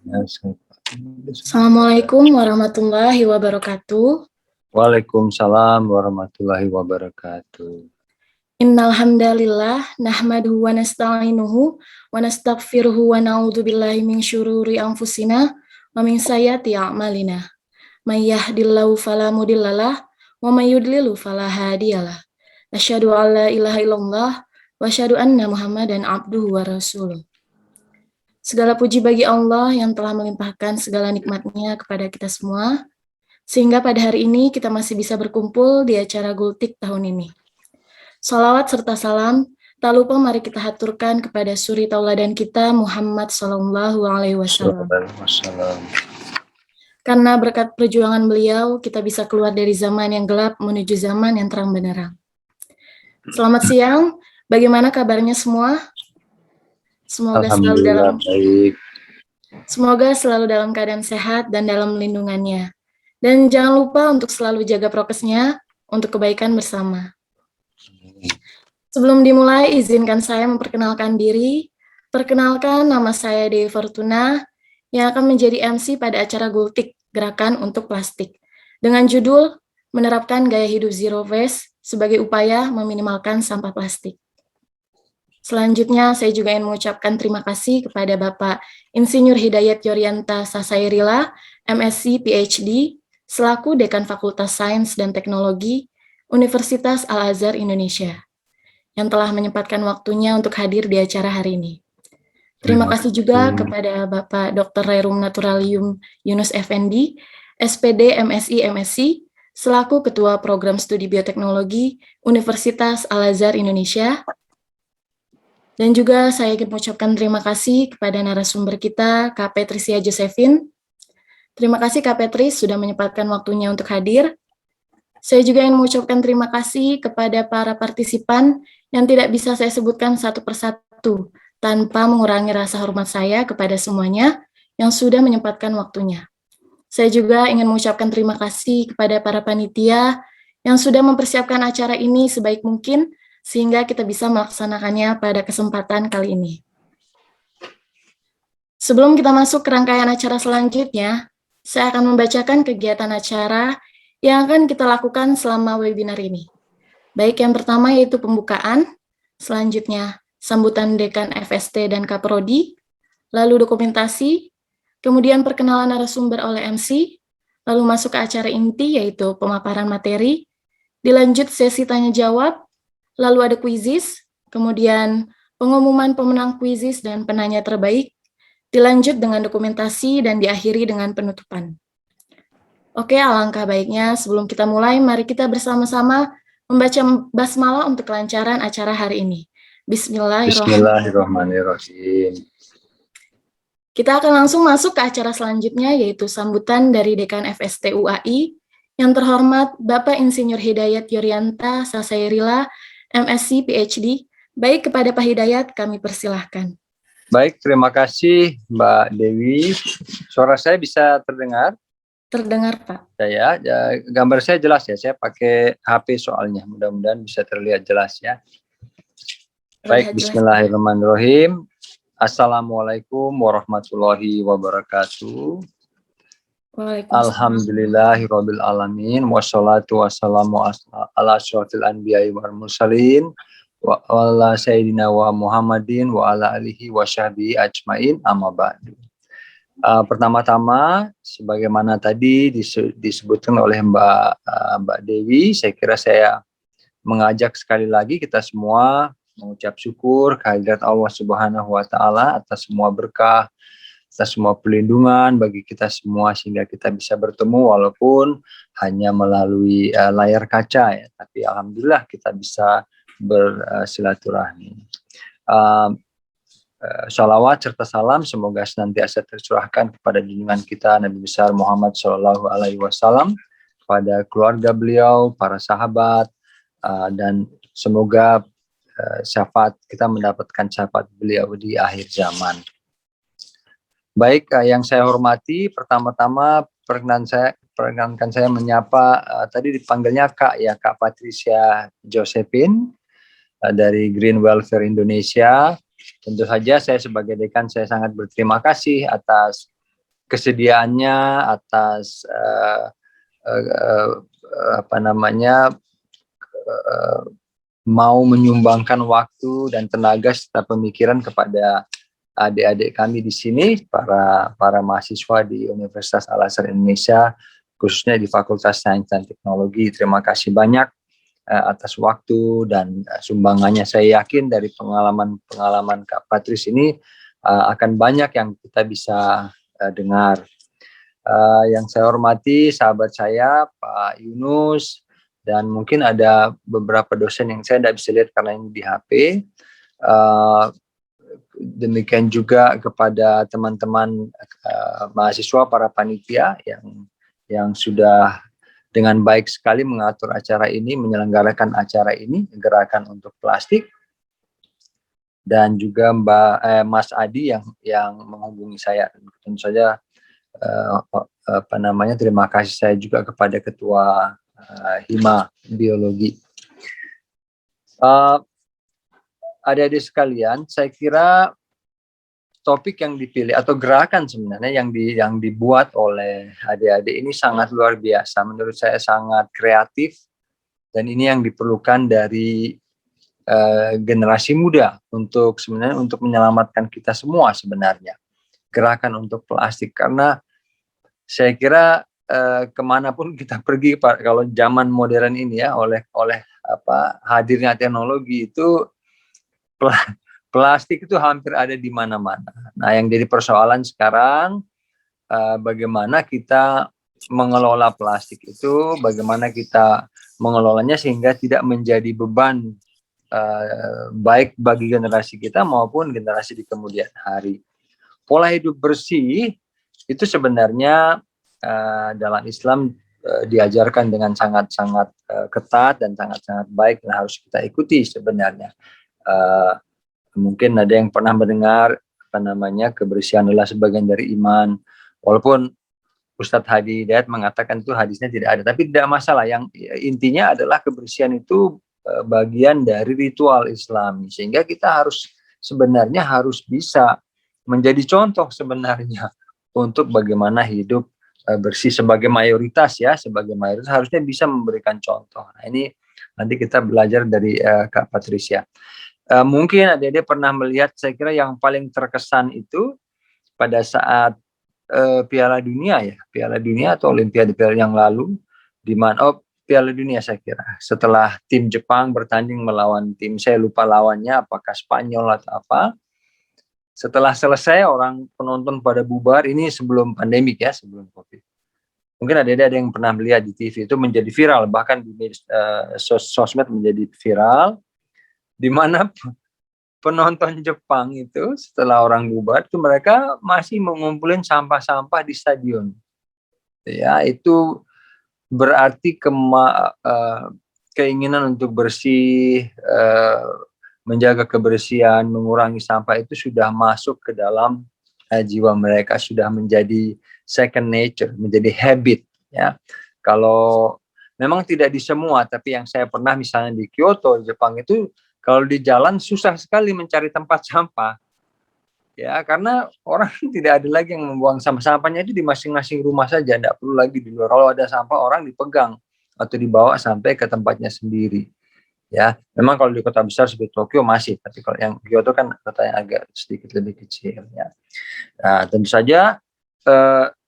Assalamualaikum warahmatullahi wabarakatuh. Waalaikumsalam warahmatullahi wabarakatuh. Innal hamdalillah nahmaduhu wa nasta'inuhu wa nastaghfiruhu wa na'udzu billahi min syururi anfusina wa min sayyiati a'malina. May yahdihillahu fala mudhillalah wa may yudlil fala hadiyalah. Asyhadu an la ilaha illallah wa asyhadu anna Muhammadan abduhu wa rasuluh. Segala puji bagi Allah yang telah melimpahkan segala nikmat-Nya kepada kita semua, sehingga pada hari ini kita masih bisa berkumpul di acara Gultik tahun ini. Salawat serta salam, tak lupa mari kita haturkan kepada suri tauladan kita Muhammad Sallallahu Alaihi Wasallam. Karena berkat perjuangan beliau, kita bisa keluar dari zaman yang gelap menuju zaman yang terang benderang. Selamat siang, bagaimana kabarnya semua? Semoga selalu dalam keadaan sehat dan dalam lindungannya. Dan jangan lupa untuk selalu jaga prokesnya untuk kebaikan bersama. Sebelum dimulai, izinkan saya memperkenalkan diri. Perkenalkan, nama saya Dewi Fortuna yang akan menjadi MC pada acara Gultik, Gerakan untuk Plastik, dengan judul Menerapkan Gaya Hidup Zero Waste sebagai upaya meminimalkan sampah plastik. Selanjutnya, saya juga ingin mengucapkan terima kasih kepada Bapak Insinyur Hidayat Yorianta Sasairila, MSc PhD, selaku Dekan Fakultas Sains dan Teknologi Universitas Al-Azhar Indonesia, yang telah menyempatkan waktunya untuk hadir di acara hari ini. Terima kasih juga kepada Bapak Dr. Rerum Naturalium Yunus Effendi, SPD MSI MSc, selaku Ketua Program Studi Bioteknologi Universitas Al-Azhar Indonesia. Dan juga saya ingin mengucapkan terima kasih kepada narasumber kita, Kak Patricia Josephine. Terima kasih Kak Patris sudah menyempatkan waktunya untuk hadir. Saya juga ingin mengucapkan terima kasih kepada para partisipan yang tidak bisa saya sebutkan satu persatu, tanpa mengurangi rasa hormat saya kepada semuanya yang sudah menyempatkan waktunya. Saya juga ingin mengucapkan terima kasih kepada para panitia yang sudah mempersiapkan acara ini sebaik mungkin, sehingga kita bisa melaksanakannya pada kesempatan kali ini. Sebelum kita masuk ke rangkaian acara selanjutnya, saya akan membacakan kegiatan acara yang akan kita lakukan selama webinar ini. Baik, yang pertama yaitu pembukaan, selanjutnya sambutan Dekan FST dan Kaprodi, lalu dokumentasi, kemudian perkenalan narasumber oleh MC, lalu masuk ke acara inti yaitu pemaparan materi, dilanjut sesi tanya-jawab, lalu ada kuisis, kemudian pengumuman pemenang kuisis dan penanya terbaik, dilanjut dengan dokumentasi, dan diakhiri dengan penutupan. Oke, alangkah baiknya sebelum kita mulai, mari kita bersama-sama membaca basmalah untuk kelancaran acara hari ini. Bismillahirrahmanirrahim. Kita akan langsung masuk ke acara selanjutnya, yaitu sambutan dari Dekan FST UAI, yang terhormat Bapak Insinyur Hidayat Yorianta Sasairila, MSc PhD. Baik, kepada Pak Hidayat, kami persilahkan. Baik, terima kasih Mbak Dewi. Suara saya bisa terdengar? Terdengar, Pak. Gambar saya jelas ya, saya pakai HP soalnya, mudah-mudahan bisa terlihat jelas ya. Baik, bismillahirrahmanirrahim. Assalamualaikum warahmatullahi wabarakatuh. Alhamdulillahirabbil alamin, wassalatu wassalamu ala asyrofil anbiya'i wal mursalin wa ala sayyidina wa Muhammadin wa ala alihi wa sahbihi ajmain, amma ba'du. Pertama-tama, sebagaimana tadi disebutkan oleh Mbak Dewi, saya kira saya mengajak sekali lagi kita semua mengucap syukur kehadirat Allah Subhanahu wa Ta'ala atas semua berkah, atas semua perlindungan bagi kita semua, sehingga kita bisa bertemu walaupun hanya melalui layar kaca ya, tapi alhamdulillah kita bisa bersilaturahmi. Shalawat serta salam semoga senantiasa tercurahkan kepada junjungan kita Nabi besar Muhammad SAW, kepada keluarga beliau, para sahabat, dan semoga syafaat kita mendapatkan syafaat beliau di akhir zaman. Baik, yang saya hormati, pertama-tama perkenankan saya menyapa, tadi dipanggilnya Kak ya, Kak Patricia Josephine dari Green Welfare Indonesia. Tentu saja saya sebagai dekan saya sangat berterima kasih atas kesediaannya, atas mau menyumbangkan waktu dan tenaga serta pemikiran kepada adik-adik kami di sini, para mahasiswa di Universitas Al-Azhar Indonesia, khususnya di Fakultas Sains dan Teknologi. Terima kasih banyak atas waktu dan sumbangannya. Saya yakin dari pengalaman Kak Patris ini akan banyak yang kita bisa dengar. Yang saya hormati sahabat saya Pak Yunus, dan mungkin ada beberapa dosen yang saya tidak bisa lihat karena ini di HP. Demikian juga kepada teman-teman mahasiswa, para panitia yang sudah dengan baik sekali mengatur acara ini, menyelenggarakan acara ini, gerakan untuk plastik. Dan juga Mas Adi yang menghubungi saya. Tentu saja terima kasih saya juga kepada Ketua Hima Biologi. Adik-adik sekalian, saya kira topik yang dipilih atau gerakan sebenarnya yang dibuat oleh adik-adik ini sangat luar biasa. Menurut saya sangat kreatif, dan ini yang diperlukan dari generasi muda untuk menyelamatkan kita semua sebenarnya. Gerakan untuk plastik, karena saya kira kemanapun kita pergi, kalau zaman modern ini ya, oleh hadirnya teknologi itu plastik itu hampir ada di mana-mana. Nah, yang jadi persoalan sekarang bagaimana kita mengelola plastik itu, bagaimana kita mengelolanya sehingga tidak menjadi beban baik bagi generasi kita maupun generasi di kemudian hari. Pola hidup bersih itu sebenarnya dalam Islam diajarkan dengan sangat-sangat ketat dan sangat-sangat baik, dan harus kita ikuti sebenarnya. Mungkin ada yang pernah mendengar kebersihan adalah sebagian dari iman. Walaupun Ustadz Hadi Hidayat mengatakan itu hadisnya tidak ada, tapi tidak masalah. Yang intinya adalah kebersihan itu bagian dari ritual Islami, sehingga kita sebenarnya harus bisa menjadi contoh sebenarnya untuk bagaimana hidup bersih sebagai mayoritas harusnya bisa memberikan contoh. Nah, ini nanti kita belajar dari Kak Patricia. Mungkin adik-adik pernah melihat, saya kira yang paling terkesan itu pada saat Piala Dunia atau Olimpiade yang lalu, di mana Piala Dunia saya kira, setelah tim Jepang bertanding melawan tim, saya lupa lawannya, apakah Spanyol atau apa. Setelah selesai, orang penonton pada bubar. Ini sebelum pandemik ya, sebelum COVID. Mungkin ada yang pernah melihat di TV, itu menjadi viral, bahkan di sosmed menjadi viral, di mana penonton Jepang itu setelah orang bubar itu mereka masih mengumpulin sampah-sampah di stadion. Ya, itu berarti keinginan untuk bersih, menjaga kebersihan, mengurangi sampah itu sudah masuk ke dalam jiwa mereka, sudah menjadi second nature, menjadi habit ya. Kalau memang tidak di semua, tapi yang saya pernah misalnya di Kyoto, Jepang itu, kalau di jalan susah sekali mencari tempat sampah. Ya, karena orang tidak ada lagi yang membuang sampah-sampahnya itu di masing-masing rumah saja, tidak perlu lagi di luar. Kalau ada sampah, orang dipegang atau dibawa sampai ke tempatnya sendiri. Ya, memang kalau di kota besar seperti Tokyo masih, tapi kalau yang Kyoto kan kota yang agak sedikit lebih kecil. Ya. Nah, tentu saja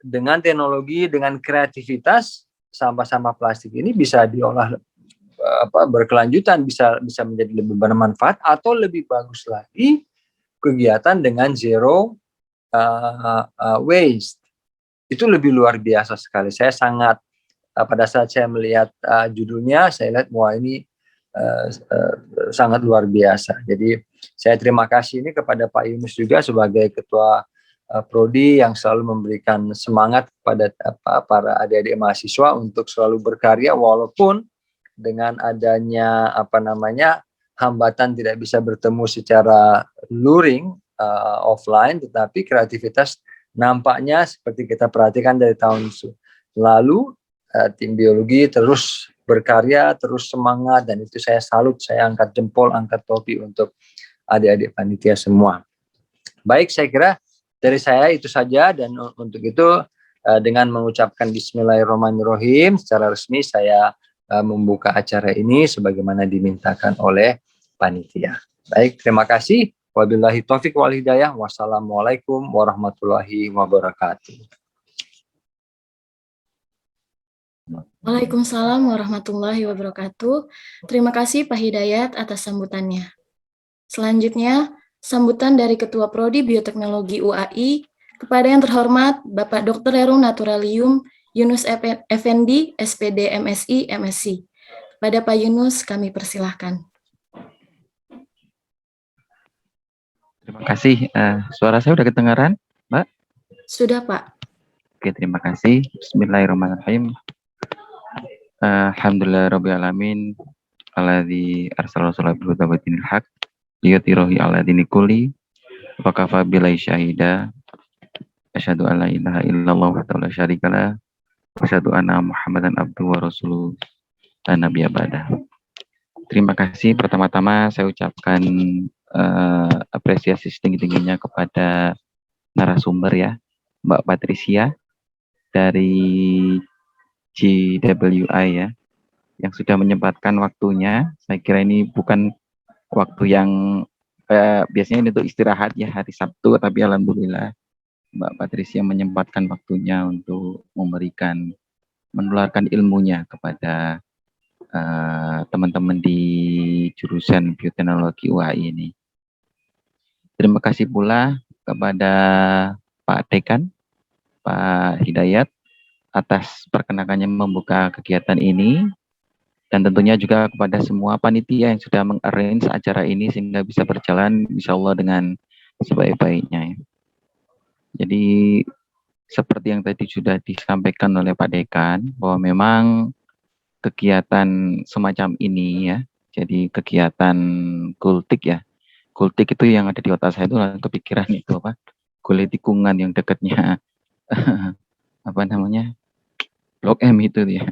dengan teknologi, dengan kreativitas, sampah-sampah plastik ini bisa diolah berkelanjutan, bisa menjadi lebih bermanfaat, atau lebih bagus lagi kegiatan dengan zero waste. Itu lebih luar biasa sekali. Saya sangat pada saat saya melihat judulnya, saya lihat wah ini sangat luar biasa. Jadi saya terima kasih ini kepada Pak Yunus juga sebagai ketua Prodi yang selalu memberikan semangat kepada para adik-adik mahasiswa untuk selalu berkarya, walaupun dengan adanya hambatan tidak bisa bertemu secara luring offline, tetapi kreativitas nampaknya seperti kita perhatikan dari tahun lalu, tim biologi terus berkarya, terus semangat, dan itu saya salut, saya angkat jempol, angkat topi untuk adik-adik panitia semua. Baik, saya kira Dari saya itu saja, dan untuk itu dengan mengucapkan Bismillahirrahmanirrahim secara resmi saya membuka acara ini sebagaimana dimintakan oleh panitia. Baik, terima kasih. Wabillahi taufik wal hidayah. Wassalamualaikum warahmatullahi wabarakatuh. Waalaikumsalam warahmatullahi wabarakatuh. Terima kasih Pak Hidayat atas sambutannya. Selanjutnya, sambutan dari Ketua Prodi Bioteknologi UAI kepada yang terhormat Bapak Dr. Rerum Naturalium Yunus Effendi, SPD MSI, MSc. Pada Pak Yunus, kami persilahkan. Terima kasih. Suara saya sudah kedengaran, Mbak? Sudah, Pak. Oke, terima kasih. Bismillahirrahmanirrahim. Alhamdulillah alamin. Alladzi arsala rasulahu bil huda wa dinil haq liyudhhirahu 'ala dini kulli wa kafa billahi syahida. Asyhadu an la ilaha illallah wa la syarikalah wa asyhadu anna Muhammadan abduhu wa rasuluh la nabiyya ba'da. Terima kasih. Pertama-tama saya ucapkan apresiasi setinggi-tingginya kepada narasumber ya, Mbak Patricia dari GWI ya, yang sudah menyempatkan waktunya. Saya kira ini bukan waktu yang biasanya ini untuk istirahat ya, hari Sabtu, tapi alhamdulillah Mbak Patricia menyempatkan waktunya untuk menularkan ilmunya kepada teman-teman di jurusan bioteknologi UAI ini. Terima kasih pula kepada Pak Dekan, Pak Hidayat, atas perkenankannya membuka kegiatan ini, dan tentunya juga kepada semua panitia yang sudah mengarrange acara ini sehingga bisa berjalan insya Allah dengan sebaik-baiknya. Jadi seperti yang tadi sudah disampaikan oleh Pak Dekan, bahwa memang kegiatan semacam ini ya, jadi kegiatan kultik ya, kultik itu yang ada di otak saya itu kepikiran itu apa, kulit tikungan yang dekatnya apa namanya, Blok M itu ya.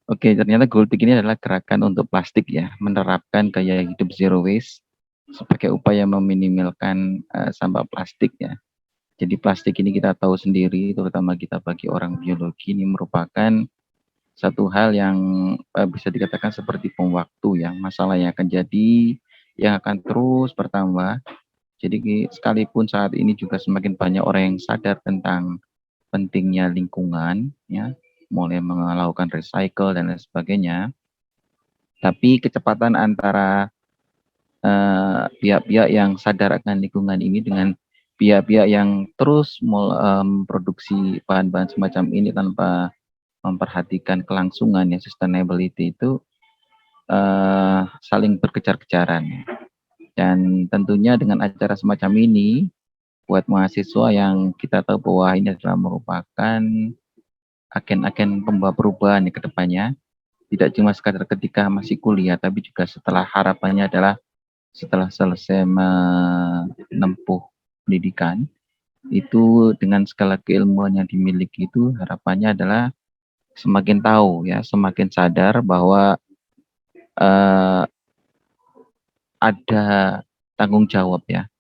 Oke, ternyata Gultik ini adalah gerakan untuk plastik ya, menerapkan gaya hidup zero waste sebagai upaya meminimalkan sampah plastik ya. Jadi plastik ini kita tahu sendiri, terutama kita bagi orang biologi, ini merupakan satu hal yang bisa dikatakan seperti bom waktu ya, masalah yang akan jadi, yang akan terus bertambah. Jadi sekalipun saat ini juga semakin banyak orang yang sadar tentang pentingnya lingkungan ya, mulai melakukan recycle dan lain sebagainya, tapi kecepatan antara pihak-pihak yang sadar akan lingkungan ini dengan pihak-pihak yang terus memproduksi bahan-bahan semacam ini tanpa memperhatikan kelangsungan ya, sustainability itu saling berkejar-kejaran. Dan tentunya dengan acara semacam ini, buat mahasiswa yang kita tahu bahwa ini adalah merupakan agen-agen pembawa perubahan ke depannya, tidak cuma sekadar ketika masih kuliah, tapi juga setelah, harapannya adalah setelah selesai menempuh pendidikan, itu dengan segala keilmuan yang dimiliki itu harapannya adalah semakin tahu ya, semakin sadar bahwa ada tanggung jawab ya,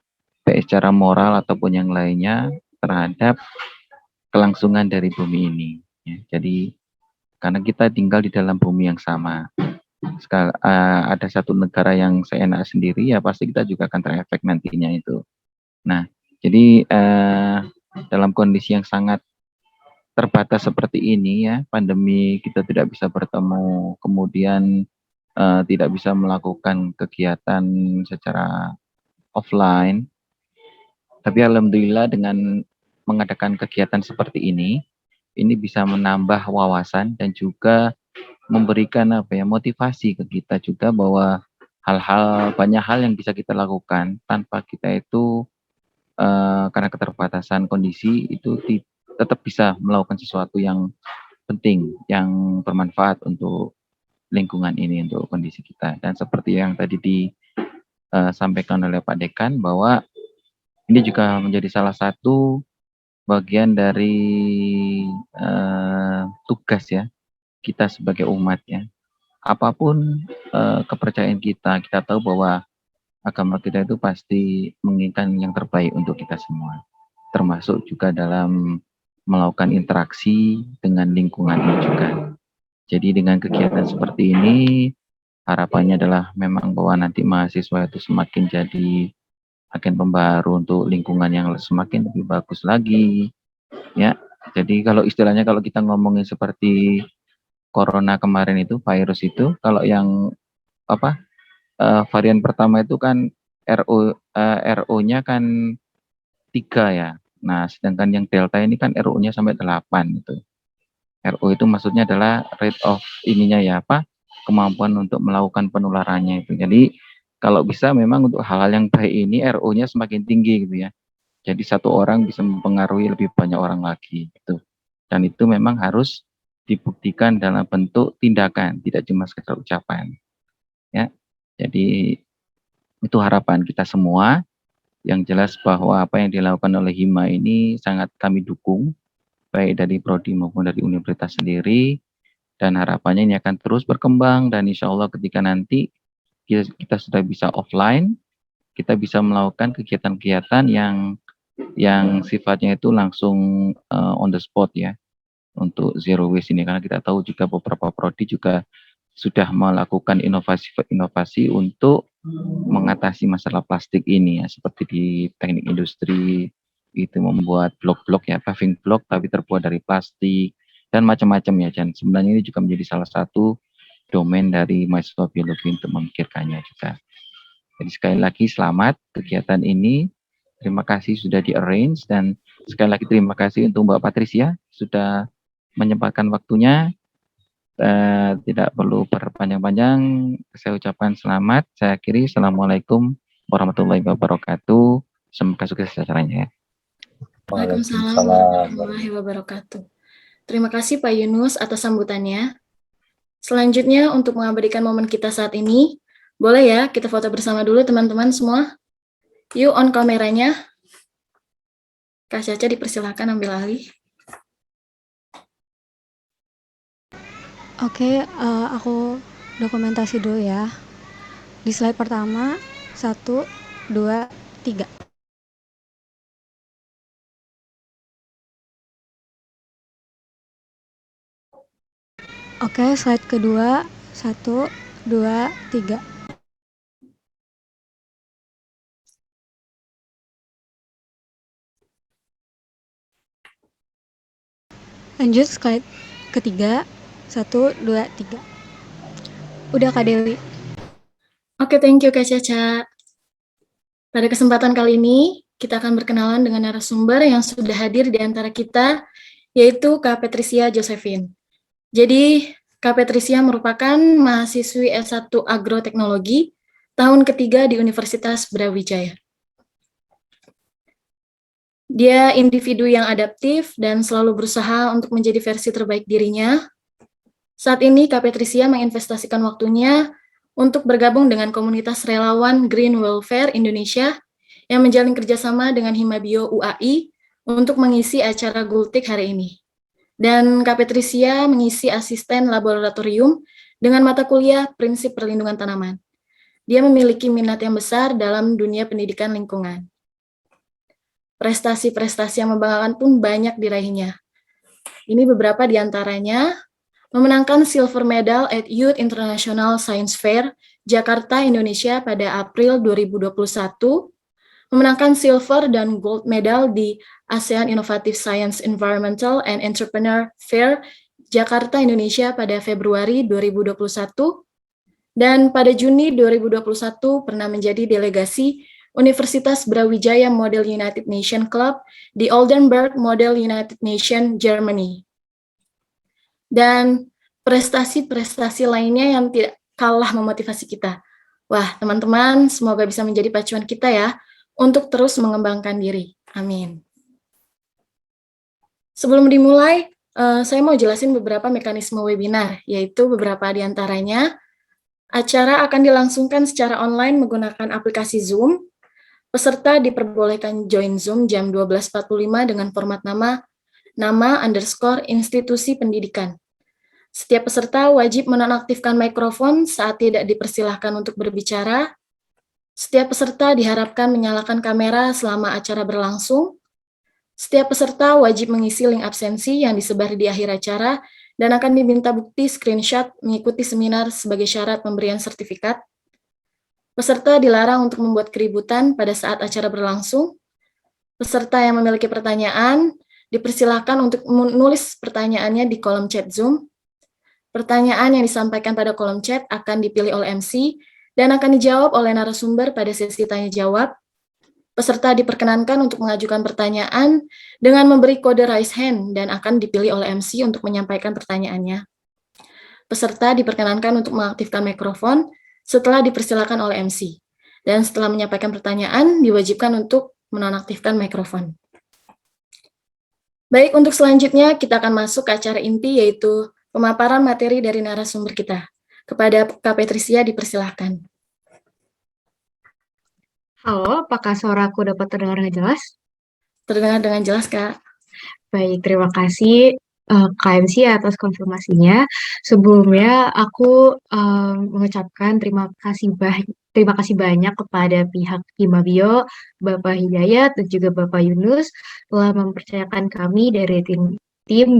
baik secara moral ataupun yang lainnya terhadap kelangsungan dari bumi ini. Ya. Jadi karena kita tinggal di dalam bumi yang sama. Ada satu negara yang seenak sendiri, ya pasti kita juga akan terefek nantinya itu. Nah, jadi dalam kondisi yang sangat terbatas seperti ini ya, pandemi, kita tidak bisa bertemu, kemudian tidak bisa melakukan kegiatan secara offline. Tapi alhamdulillah dengan mengadakan kegiatan seperti ini bisa menambah wawasan dan juga memberikan motivasi ke kita juga bahwa banyak hal yang bisa kita lakukan tanpa kita itu karena keterbatasan kondisi itu tetap bisa melakukan sesuatu yang penting, yang bermanfaat untuk lingkungan ini, untuk kondisi kita. Dan seperti yang tadi disampaikan oleh Pak Dekan, bahwa ini juga menjadi salah satu bagian dari tugas ya kita sebagai umat ya. Apapun kepercayaan kita tahu bahwa agama kita itu pasti menginginkan yang terbaik untuk kita semua. termasuk juga dalam melakukan interaksi dengan lingkungannya juga. Jadi dengan kegiatan seperti ini, harapannya adalah memang bahwa nanti mahasiswa itu semakin jadi agen pembaru untuk lingkungan yang semakin lebih bagus lagi, ya. Jadi kalau istilahnya kalau kita ngomongin seperti corona kemarin itu, virus itu, kalau yang apa varian pertama itu kan RO-nya kan 3 ya. Nah, sedangkan yang Delta ini kan RO-nya sampai 8 gitu. RO itu maksudnya adalah rate of ininya ya kemampuan untuk melakukan penularannya itu. Jadi kalau bisa memang untuk hal-hal yang baik ini RO-nya semakin tinggi gitu ya. Jadi satu orang bisa mempengaruhi lebih banyak orang lagi gitu. Dan itu memang harus dibuktikan dalam bentuk tindakan, tidak cuma sekedar ucapan. Ya. Jadi itu harapan kita semua. Yang jelas bahwa apa yang dilakukan oleh Hima ini sangat kami dukung, baik dari Prodi maupun dari universitas sendiri, dan harapannya ini akan terus berkembang, dan insya Allah ketika nanti kita sudah bisa offline, kita bisa melakukan kegiatan-kegiatan yang sifatnya itu langsung on the spot ya, untuk zero waste ini, karena kita tahu juga beberapa prodi juga sudah melakukan inovasi-inovasi untuk mengatasi masalah plastik ini ya, seperti di teknik industri itu membuat blok-blok ya, paving block tapi terbuat dari plastik dan macam-macam ya. Dan sebenarnya ini juga menjadi salah satu domain dari mahasiswa biologi untuk memikirkannya juga. Jadi sekali lagi selamat kegiatan ini. Terima kasih sudah di-arrange, dan sekali lagi terima kasih untuk Mbak Patricia sudah menyempatkan waktunya. Tidak perlu berpanjang-panjang, saya ucapkan selamat. Saya akhiri. Assalamualaikum warahmatullahi wabarakatuh. Semoga sukses acaranya ya. Waalaikumsalam warahmatullahi wabarakatuh. Terima kasih Pak Yunus atas sambutannya. Selanjutnya untuk mengabadikan momen kita saat ini, boleh ya kita foto bersama dulu teman-teman semua. Yuk on kameranya. Kak Caca dipersilakan ambil alih. Oke, aku dokumentasi dulu ya. Di slide pertama, 1, 2, 3. Oke, slide kedua, 1, 2, 3. Lanjut slide ketiga, 1, 2, 3. Udah Kak Dewi. Oke, thank you Kak Caca. Pada kesempatan kali ini, kita akan berkenalan dengan narasumber yang sudah hadir di antara kita, yaitu Kak Patricia Josephine. Jadi, Kak Patricia merupakan mahasiswi S1 Agroteknologi tahun ketiga di Universitas Brawijaya. Dia individu yang adaptif dan selalu berusaha untuk menjadi versi terbaik dirinya. Saat ini, Kak Patricia menginvestasikan waktunya untuk bergabung dengan komunitas relawan Green Welfare Indonesia yang menjalin kerjasama dengan Himabio UAI untuk mengisi acara Gultik hari ini. Dan Kak Patricia mengisi asisten laboratorium dengan mata kuliah Prinsip Perlindungan Tanaman. Dia memiliki minat yang besar dalam dunia pendidikan lingkungan. Prestasi-prestasi yang membanggakan pun banyak diraihnya. Ini beberapa di antaranya: memenangkan Silver Medal at Youth International Science Fair Jakarta, Indonesia pada April 2021, memenangkan Silver dan Gold Medal di ASEAN Innovative Science Environmental and Entrepreneur Fair Jakarta, Indonesia pada Februari 2021, dan pada Juni 2021 pernah menjadi delegasi Universitas Brawijaya Model United Nations Club di Oldenburg Model United Nations, Germany. Dan prestasi-prestasi lainnya yang tidak kalah memotivasi kita. Wah, teman-teman, semoga bisa menjadi pacuan kita ya untuk terus mengembangkan diri. Amin. Sebelum dimulai, saya mau jelasin beberapa mekanisme webinar, yaitu beberapa di antaranya. Acara akan dilangsungkan secara online menggunakan aplikasi Zoom. Peserta diperbolehkan join Zoom jam 12.45 dengan format nama_institusi pendidikan. Setiap peserta wajib menonaktifkan mikrofon saat tidak dipersilahkan untuk berbicara. Setiap peserta diharapkan menyalakan kamera selama acara berlangsung. Setiap peserta wajib mengisi link absensi yang disebar di akhir acara dan akan diminta bukti screenshot mengikuti seminar sebagai syarat pemberian sertifikat. Peserta dilarang untuk membuat keributan pada saat acara berlangsung. Peserta yang memiliki pertanyaan dipersilakan untuk menulis pertanyaannya di kolom chat Zoom. Pertanyaan yang disampaikan pada kolom chat akan dipilih oleh MC dan akan dijawab oleh narasumber pada sesi tanya-jawab. Peserta diperkenankan untuk mengajukan pertanyaan dengan memberi kode raise hand dan akan dipilih oleh MC untuk menyampaikan pertanyaannya. Peserta diperkenankan untuk mengaktifkan mikrofon setelah dipersilakan oleh MC. Dan setelah menyampaikan pertanyaan, diwajibkan untuk menonaktifkan mikrofon. Baik, untuk selanjutnya kita akan masuk ke acara inti, yaitu pemaparan materi dari narasumber kita. Kepada Kak Patricia dipersilahkan. Halo, apakah suaraku dapat terdengar dengan jelas? Terdengar dengan jelas, Kak. Baik, terima kasih KMC atas konfirmasinya. Sebelumnya aku mengucapkan terima kasih banyak kepada pihak Himabio, Bapak Hidayat, dan juga Bapak Yunus telah mempercayakan kami dari tim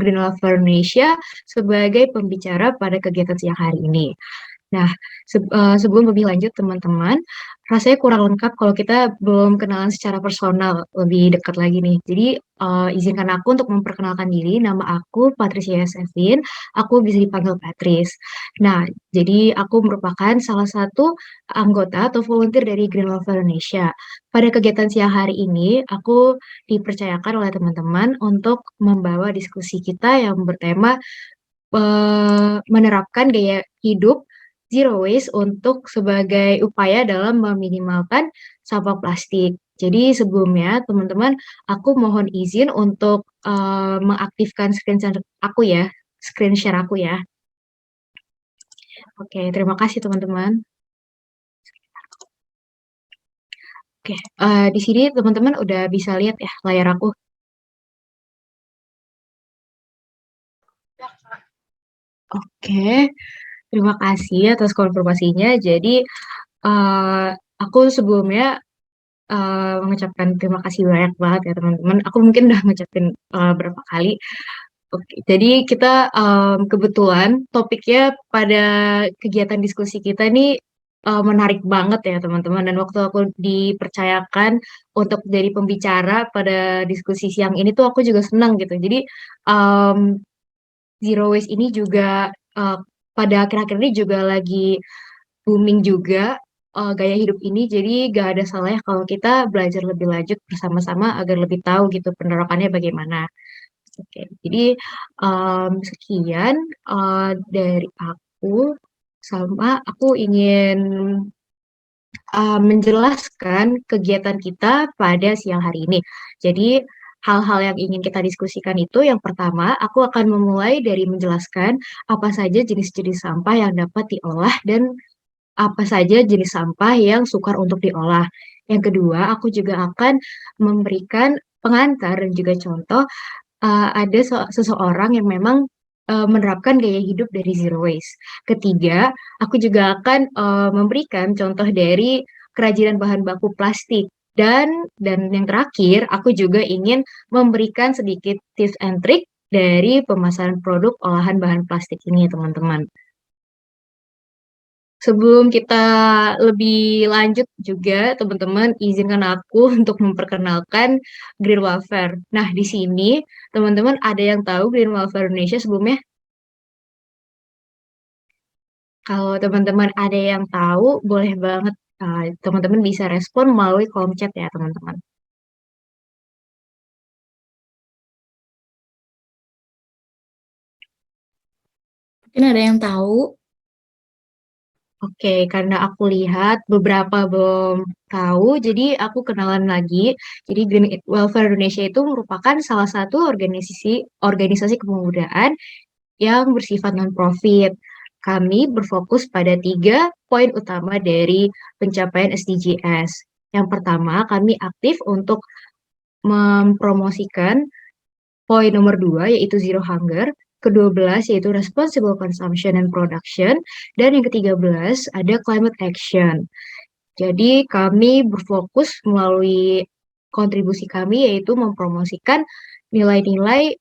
Green Lover Indonesia sebagai pembicara pada kegiatan siang hari ini. Nah, sebelum lebih lanjut teman-teman, rasanya kurang lengkap kalau kita belum kenalan secara personal lebih dekat lagi nih. Jadi izinkan aku untuk memperkenalkan diri. Nama aku Patricia Sevin. Aku bisa dipanggil Patris. Nah, jadi aku merupakan salah satu anggota atau volunteer dari Green Lover Indonesia. Pada kegiatan siang hari ini, aku dipercayakan oleh teman-teman untuk membawa diskusi kita yang bertema menerapkan gaya hidup zero waste untuk sebagai upaya dalam meminimalkan sampah plastik. Jadi sebelumnya teman-teman, aku mohon izin untuk mengaktifkan screen share aku ya. Oke, terima kasih teman-teman. Oke, di sini teman-teman udah bisa lihat ya layar aku. Oke, terima kasih atas konfirmasinya. Jadi aku sebelumnya mengucapkan terima kasih banyak banget ya teman-teman. Aku mungkin udah ngucapin berapa kali. Oke, jadi kita kebetulan topiknya pada kegiatan diskusi kita ini menarik banget ya teman-teman. Dan waktu aku dipercayakan untuk jadi pembicara pada diskusi siang ini tuh aku juga senang gitu. Jadi zero waste ini juga pada akhir-akhir ini juga lagi booming juga gaya hidup ini. Jadi gak ada salahnya kalau kita belajar lebih lanjut bersama-sama agar lebih tahu gitu penerapannya bagaimana. Oke, jadi sekian dari aku. Sama aku ingin menjelaskan kegiatan kita pada siang hari ini. Jadi hal-hal yang ingin kita diskusikan itu yang pertama, aku akan memulai dari menjelaskan apa saja jenis-jenis sampah yang dapat diolah dan apa saja jenis sampah yang sukar untuk diolah. Yang kedua, aku juga akan memberikan pengantar dan juga contoh ada seseorang yang memang menerapkan gaya hidup dari zero waste. Ketiga, aku juga akan memberikan contoh dari kerajinan bahan baku plastik. Dan yang terakhir, aku juga ingin memberikan sedikit tips and trick dari pemasaran produk olahan bahan plastik ini, teman-teman. Sebelum kita lebih lanjut juga, teman-teman, izinkan aku untuk memperkenalkan Green Welfare. Nah, di sini, teman-teman, ada yang tahu Green Welfare Indonesia sebelumnya? Kalau teman-teman ada yang tahu, boleh banget teman-teman bisa respon melalui kolom chat ya, teman-teman. Mungkin ada yang tahu. Oke, karena aku lihat beberapa belum tahu, jadi aku kenalan lagi. Jadi Green Welfare Indonesia itu merupakan salah satu organisasi kepemudaan yang bersifat non-profit. Kami berfokus pada 3 poin utama dari pencapaian SDGs. Yang pertama, kami aktif untuk mempromosikan poin nomor 2, yaitu Zero Hunger. Ke-12 yaitu Responsible Consumption and Production. Dan yang ke-13 ada Climate Action. Jadi kami berfokus melalui kontribusi kami yaitu mempromosikan nilai-nilai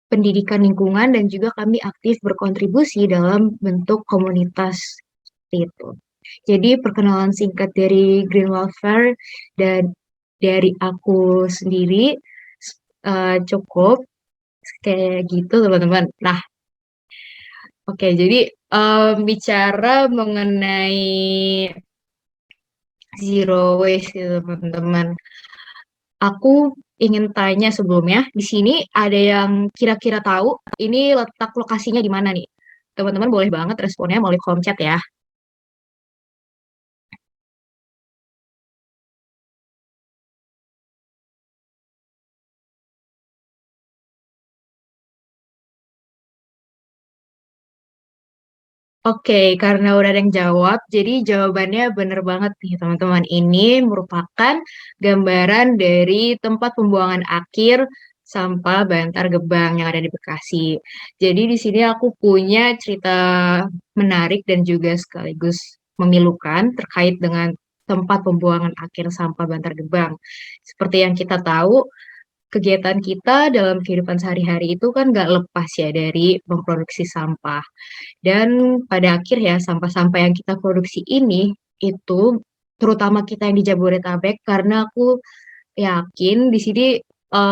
pendidikan lingkungan dan juga kami aktif berkontribusi dalam bentuk komunitas seperti itu. Jadi perkenalan singkat dari Green Welfare dan dari aku sendiri cukup kayak gitu teman-teman. Nah, oke, jadi bicara mengenai zero waste ya teman-teman. Aku ingin tanya sebelumnya, di sini ada yang kira-kira tahu ini letak lokasinya di mana nih? Teman-teman boleh banget responnya melalui kolom chat ya. Oke, karena udah ada yang jawab, jadi jawabannya bener banget nih teman-teman. Ini merupakan gambaran dari tempat pembuangan akhir sampah Bantar Gebang yang ada di Bekasi. Jadi di sini aku punya cerita menarik dan juga sekaligus memilukan terkait dengan tempat pembuangan akhir sampah Bantar Gebang. Seperti yang kita tahu, kegiatan kita dalam kehidupan sehari-hari itu kan nggak lepas ya dari memproduksi sampah. Dan pada akhir ya sampah-sampah yang kita produksi ini itu terutama kita yang di Jabodetabek karena aku yakin di sini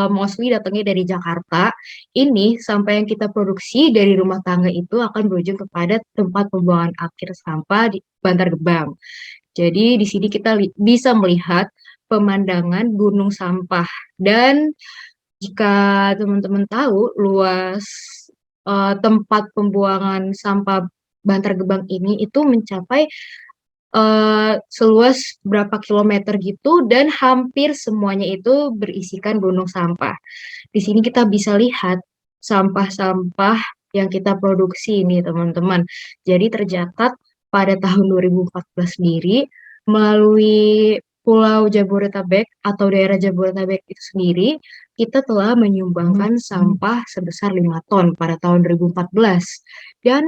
mostly datangnya dari Jakarta. Ini sampah yang kita produksi dari rumah tangga itu akan berujung kepada tempat pembuangan akhir sampah di Bantar Gebang. Jadi di sini kita bisa melihat pemandangan gunung sampah dan jika teman-teman tahu luas tempat pembuangan sampah Bantar Gebang ini itu mencapai seluas berapa kilometer gitu dan hampir semuanya itu berisikan gunung sampah. Di sini kita bisa lihat sampah-sampah yang kita produksi ini teman-teman. Jadi tercatat pada tahun 2014 sendiri melalui Pulau Jabodetabek atau daerah Jabodetabek itu sendiri kita telah menyumbangkan sampah sebesar 5 ton pada tahun 2014 dan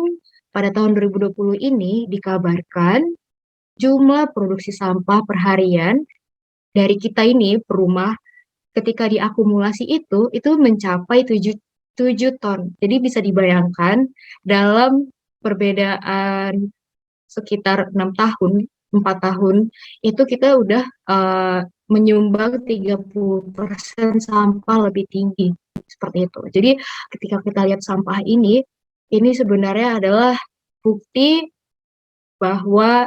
pada tahun 2020 ini dikabarkan jumlah produksi sampah perharian dari kita ini per rumah ketika diakumulasi itu mencapai 7 ton. Jadi bisa dibayangkan dalam perbedaan sekitar 6 tahun, 4 tahun, itu kita udah menyumbang 30% sampah lebih tinggi. Seperti itu. Jadi ketika kita lihat sampah ini sebenarnya adalah bukti bahwa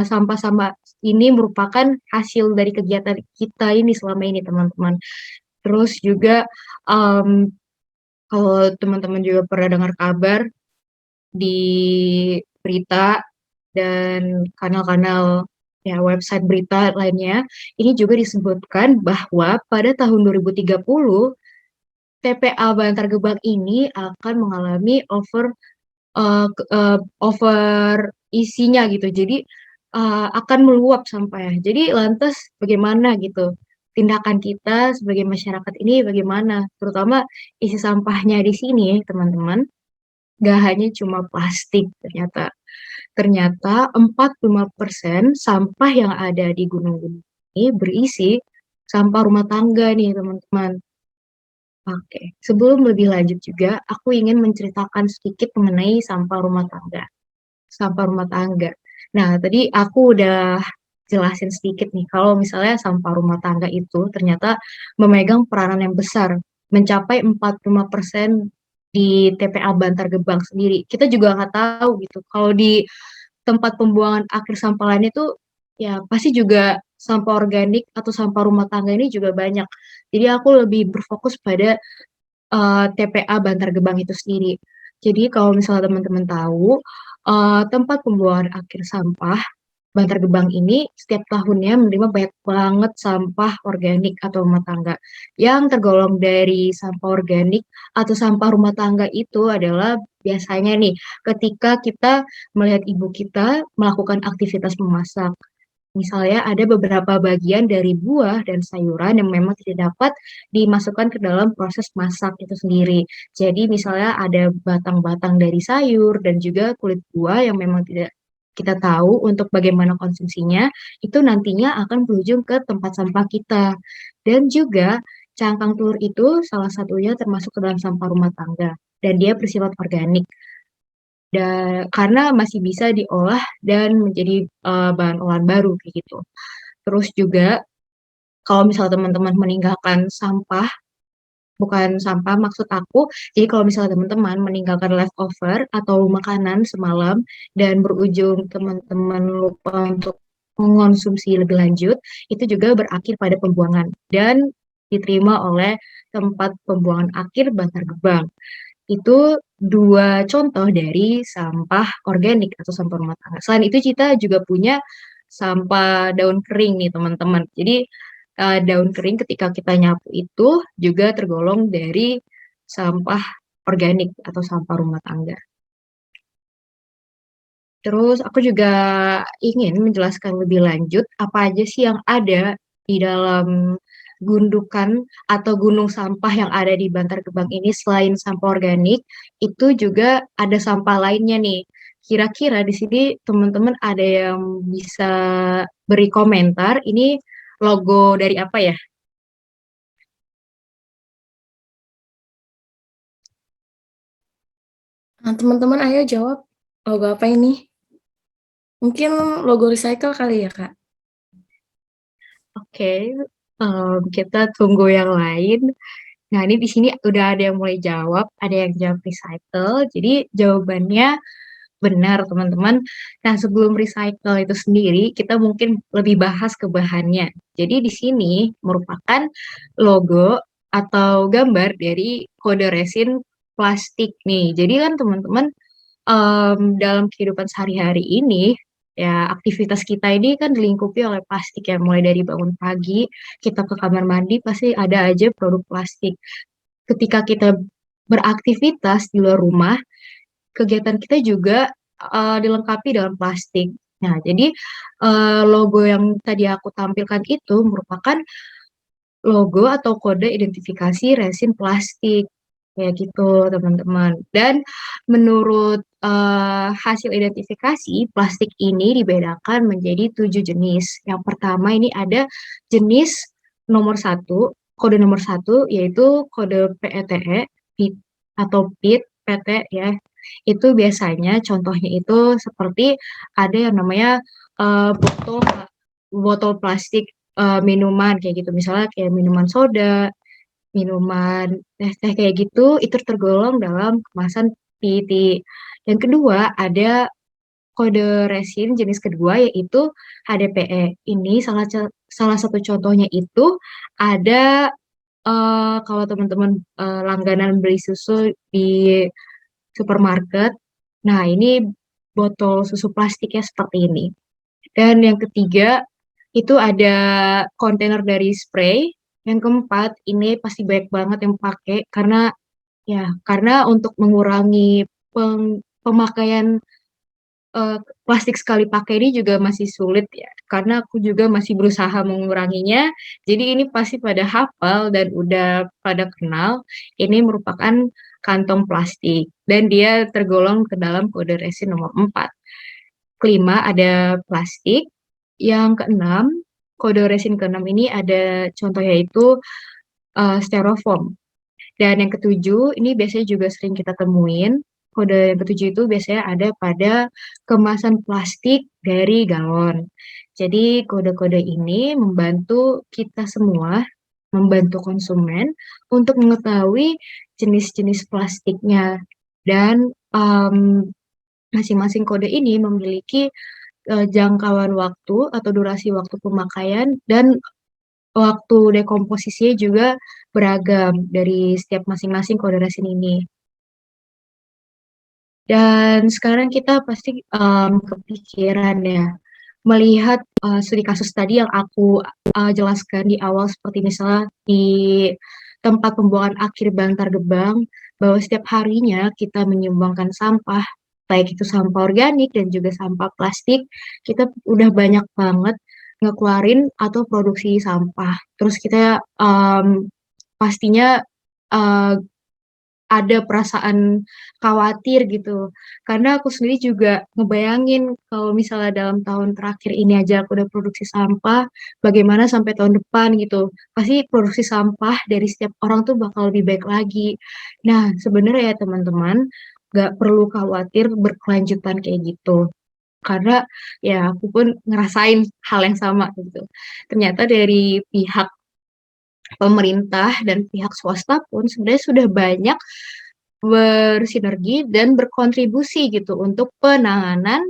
sampah-sampah ini merupakan hasil dari kegiatan kita ini selama ini teman-teman. Terus juga kalau teman-teman juga pernah dengar kabar di berita dan kanal-kanal ya website berita lainnya, ini juga disebutkan bahwa pada tahun 2030 TPA Bantar Gebang ini akan mengalami over isinya gitu. Jadi akan meluap sampahnya. Jadi lantas bagaimana gitu tindakan kita sebagai masyarakat ini bagaimana? Terutama isi sampahnya di sini teman-teman. Gak hanya cuma plastik ternyata. Ternyata 45% sampah yang ada di gunung-gunung ini berisi sampah rumah tangga nih teman-teman. Oke, sebelum lebih lanjut juga, aku ingin menceritakan sedikit mengenai sampah rumah tangga. Sampah rumah tangga. Nah, tadi aku udah jelasin sedikit nih, kalau misalnya sampah rumah tangga itu ternyata memegang peranan yang besar, mencapai 45% di TPA Bantar Gebang sendiri. Kita juga nggak tahu gitu, kalau di tempat pembuangan akhir sampah lain itu ya pasti juga sampah organik atau sampah rumah tangga ini juga banyak. Jadi aku lebih berfokus pada TPA Bantar Gebang itu sendiri. Jadi kalau misalnya teman-teman tahu, tempat pembuangan akhir sampah Bantar Gebang ini setiap tahunnya menerima banyak banget sampah organik atau rumah tangga. Yang tergolong dari sampah organik atau sampah rumah tangga itu adalah biasanya nih ketika kita melihat ibu kita melakukan aktivitas memasak. Misalnya ada beberapa bagian dari buah dan sayuran yang memang tidak dapat dimasukkan ke dalam proses masak itu sendiri. Jadi misalnya ada batang-batang dari sayur dan juga kulit buah yang memang tidak kita tahu untuk bagaimana konsumsinya, itu nantinya akan berujung ke tempat sampah kita. Dan juga cangkang telur itu salah satunya termasuk ke dalam sampah rumah tangga dan dia bersifat organik. Dan karena masih bisa diolah dan menjadi bahan olahan baru kayak gitu. Terus juga kalau misalnya teman-teman meninggalkan sampah, bukan sampah maksud aku, jadi kalau misalnya teman-teman meninggalkan leftover atau makanan semalam dan berujung teman-teman lupa untuk mengonsumsi lebih lanjut, itu juga berakhir pada pembuangan dan diterima oleh tempat pembuangan akhir Bantar Gebang. Itu dua contoh dari sampah organik atau sampah rumah tangga. Selain itu kita juga punya sampah daun kering nih teman-teman. Jadi daun kering ketika kita nyapu itu juga tergolong dari sampah organik atau sampah rumah tangga. Terus aku juga ingin menjelaskan lebih lanjut apa aja sih yang ada di dalam gundukan atau gunung sampah yang ada di Bantar Gebang ini selain sampah organik, itu juga ada sampah lainnya nih. Kira-kira di sini teman-teman ada yang bisa beri komentar, ini logo dari apa ya? Nah, teman-teman ayo jawab, logo apa ini? Mungkin logo recycle kali ya, Kak? Oke, kita tunggu yang lain. Nah, ini di sini udah ada yang mulai jawab, ada yang jawab recycle. Jadi jawabannya benar, teman-teman. Nah, sebelum recycle itu sendiri, kita mungkin lebih bahas ke bahannya. Jadi di sini merupakan logo atau gambar dari kode resin plastik nih. Jadi kan teman-teman dalam kehidupan sehari-hari ini, ya aktivitas kita ini kan dilingkupi oleh plastik ya, mulai dari bangun pagi, kita ke kamar mandi pasti ada aja produk plastik. Ketika kita beraktivitas di luar rumah, kegiatan kita juga dilengkapi dalam plastik. Nah, jadi logo yang tadi aku tampilkan itu merupakan logo atau kode identifikasi resin plastik kayak gitu teman-teman. Dan menurut hasil identifikasi plastik ini dibedakan menjadi 7 jenis. Yang pertama ini ada jenis nomor 1, kode nomor 1 yaitu kode PETE, PIT atau PIT, PT ya. Itu biasanya contohnya itu seperti ada yang namanya botol botol plastik minuman kayak gitu, misalnya kayak minuman soda, minuman teh-teh kayak gitu, itu tergolong dalam kemasan PET. Yang kedua ada kode resin jenis kedua yaitu HDPE. Ini salah satu contohnya itu ada kalau teman-teman langganan beli susu di supermarket. Nah, ini botol susu plastiknya seperti ini. Dan yang ketiga itu ada kontainer dari spray. Yang keempat ini pasti banyak banget yang pakai karena untuk mengurangi pemakaian plastik sekali pakai ini juga masih sulit ya. Karena aku juga masih berusaha menguranginya. Jadi ini pasti pada hafal dan udah pada kenal ini merupakan kantong plastik dan dia tergolong ke dalam kode resin nomor 4. Kelima ada plastik. Yang keenam, kode resin keenam ini ada contoh yaitu styrofoam. Dan yang ketujuh, ini biasanya juga sering kita temuin. Kode yang ketujuh itu biasanya ada pada kemasan plastik dari galon. Jadi kode-kode ini membantu kita semua, membantu konsumen untuk mengetahui jenis-jenis plastiknya. Dan masing-masing kode ini memiliki jangkauan waktu atau durasi waktu pemakaian dan waktu dekomposisinya juga beragam dari setiap masing-masing kode resin ini. Dan sekarang kita pasti kepikiran ya, melihat studi kasus tadi yang aku jelaskan di awal seperti misalnya di tempat pembuangan akhir Bantar Gebang, bahwa setiap harinya kita menyumbangkan sampah, baik itu sampah organik dan juga sampah plastik, kita udah banyak banget ngekeluarin atau produksi sampah. Terus kita pastinya ada perasaan khawatir gitu. Karena aku sendiri juga ngebayangin kalau misalnya dalam tahun terakhir ini aja aku udah produksi sampah, bagaimana sampai tahun depan gitu. Pasti produksi sampah dari setiap orang tuh bakal lebih baik lagi. Nah, sebenarnya ya teman-teman, nggak perlu khawatir berkelanjutan kayak gitu. Karena ya aku pun ngerasain hal yang sama gitu. Ternyata dari pihak pemerintah dan pihak swasta pun sebenarnya sudah banyak bersinergi dan berkontribusi gitu untuk penanganan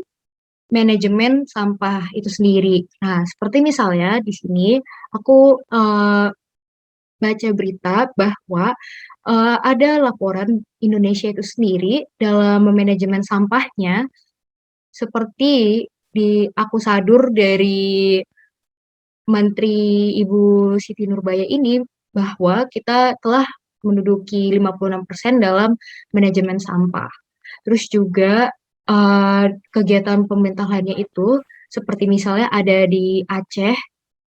manajemen sampah itu sendiri. Nah, seperti misalnya di sini aku baca berita bahwa ada laporan Indonesia itu sendiri dalam manajemen sampahnya seperti aku sadur dari Menteri Ibu Siti Nurbaya ini bahwa kita telah menduduki 56% dalam manajemen sampah. Terus juga kegiatan pemerintah lainnya itu seperti misalnya ada di Aceh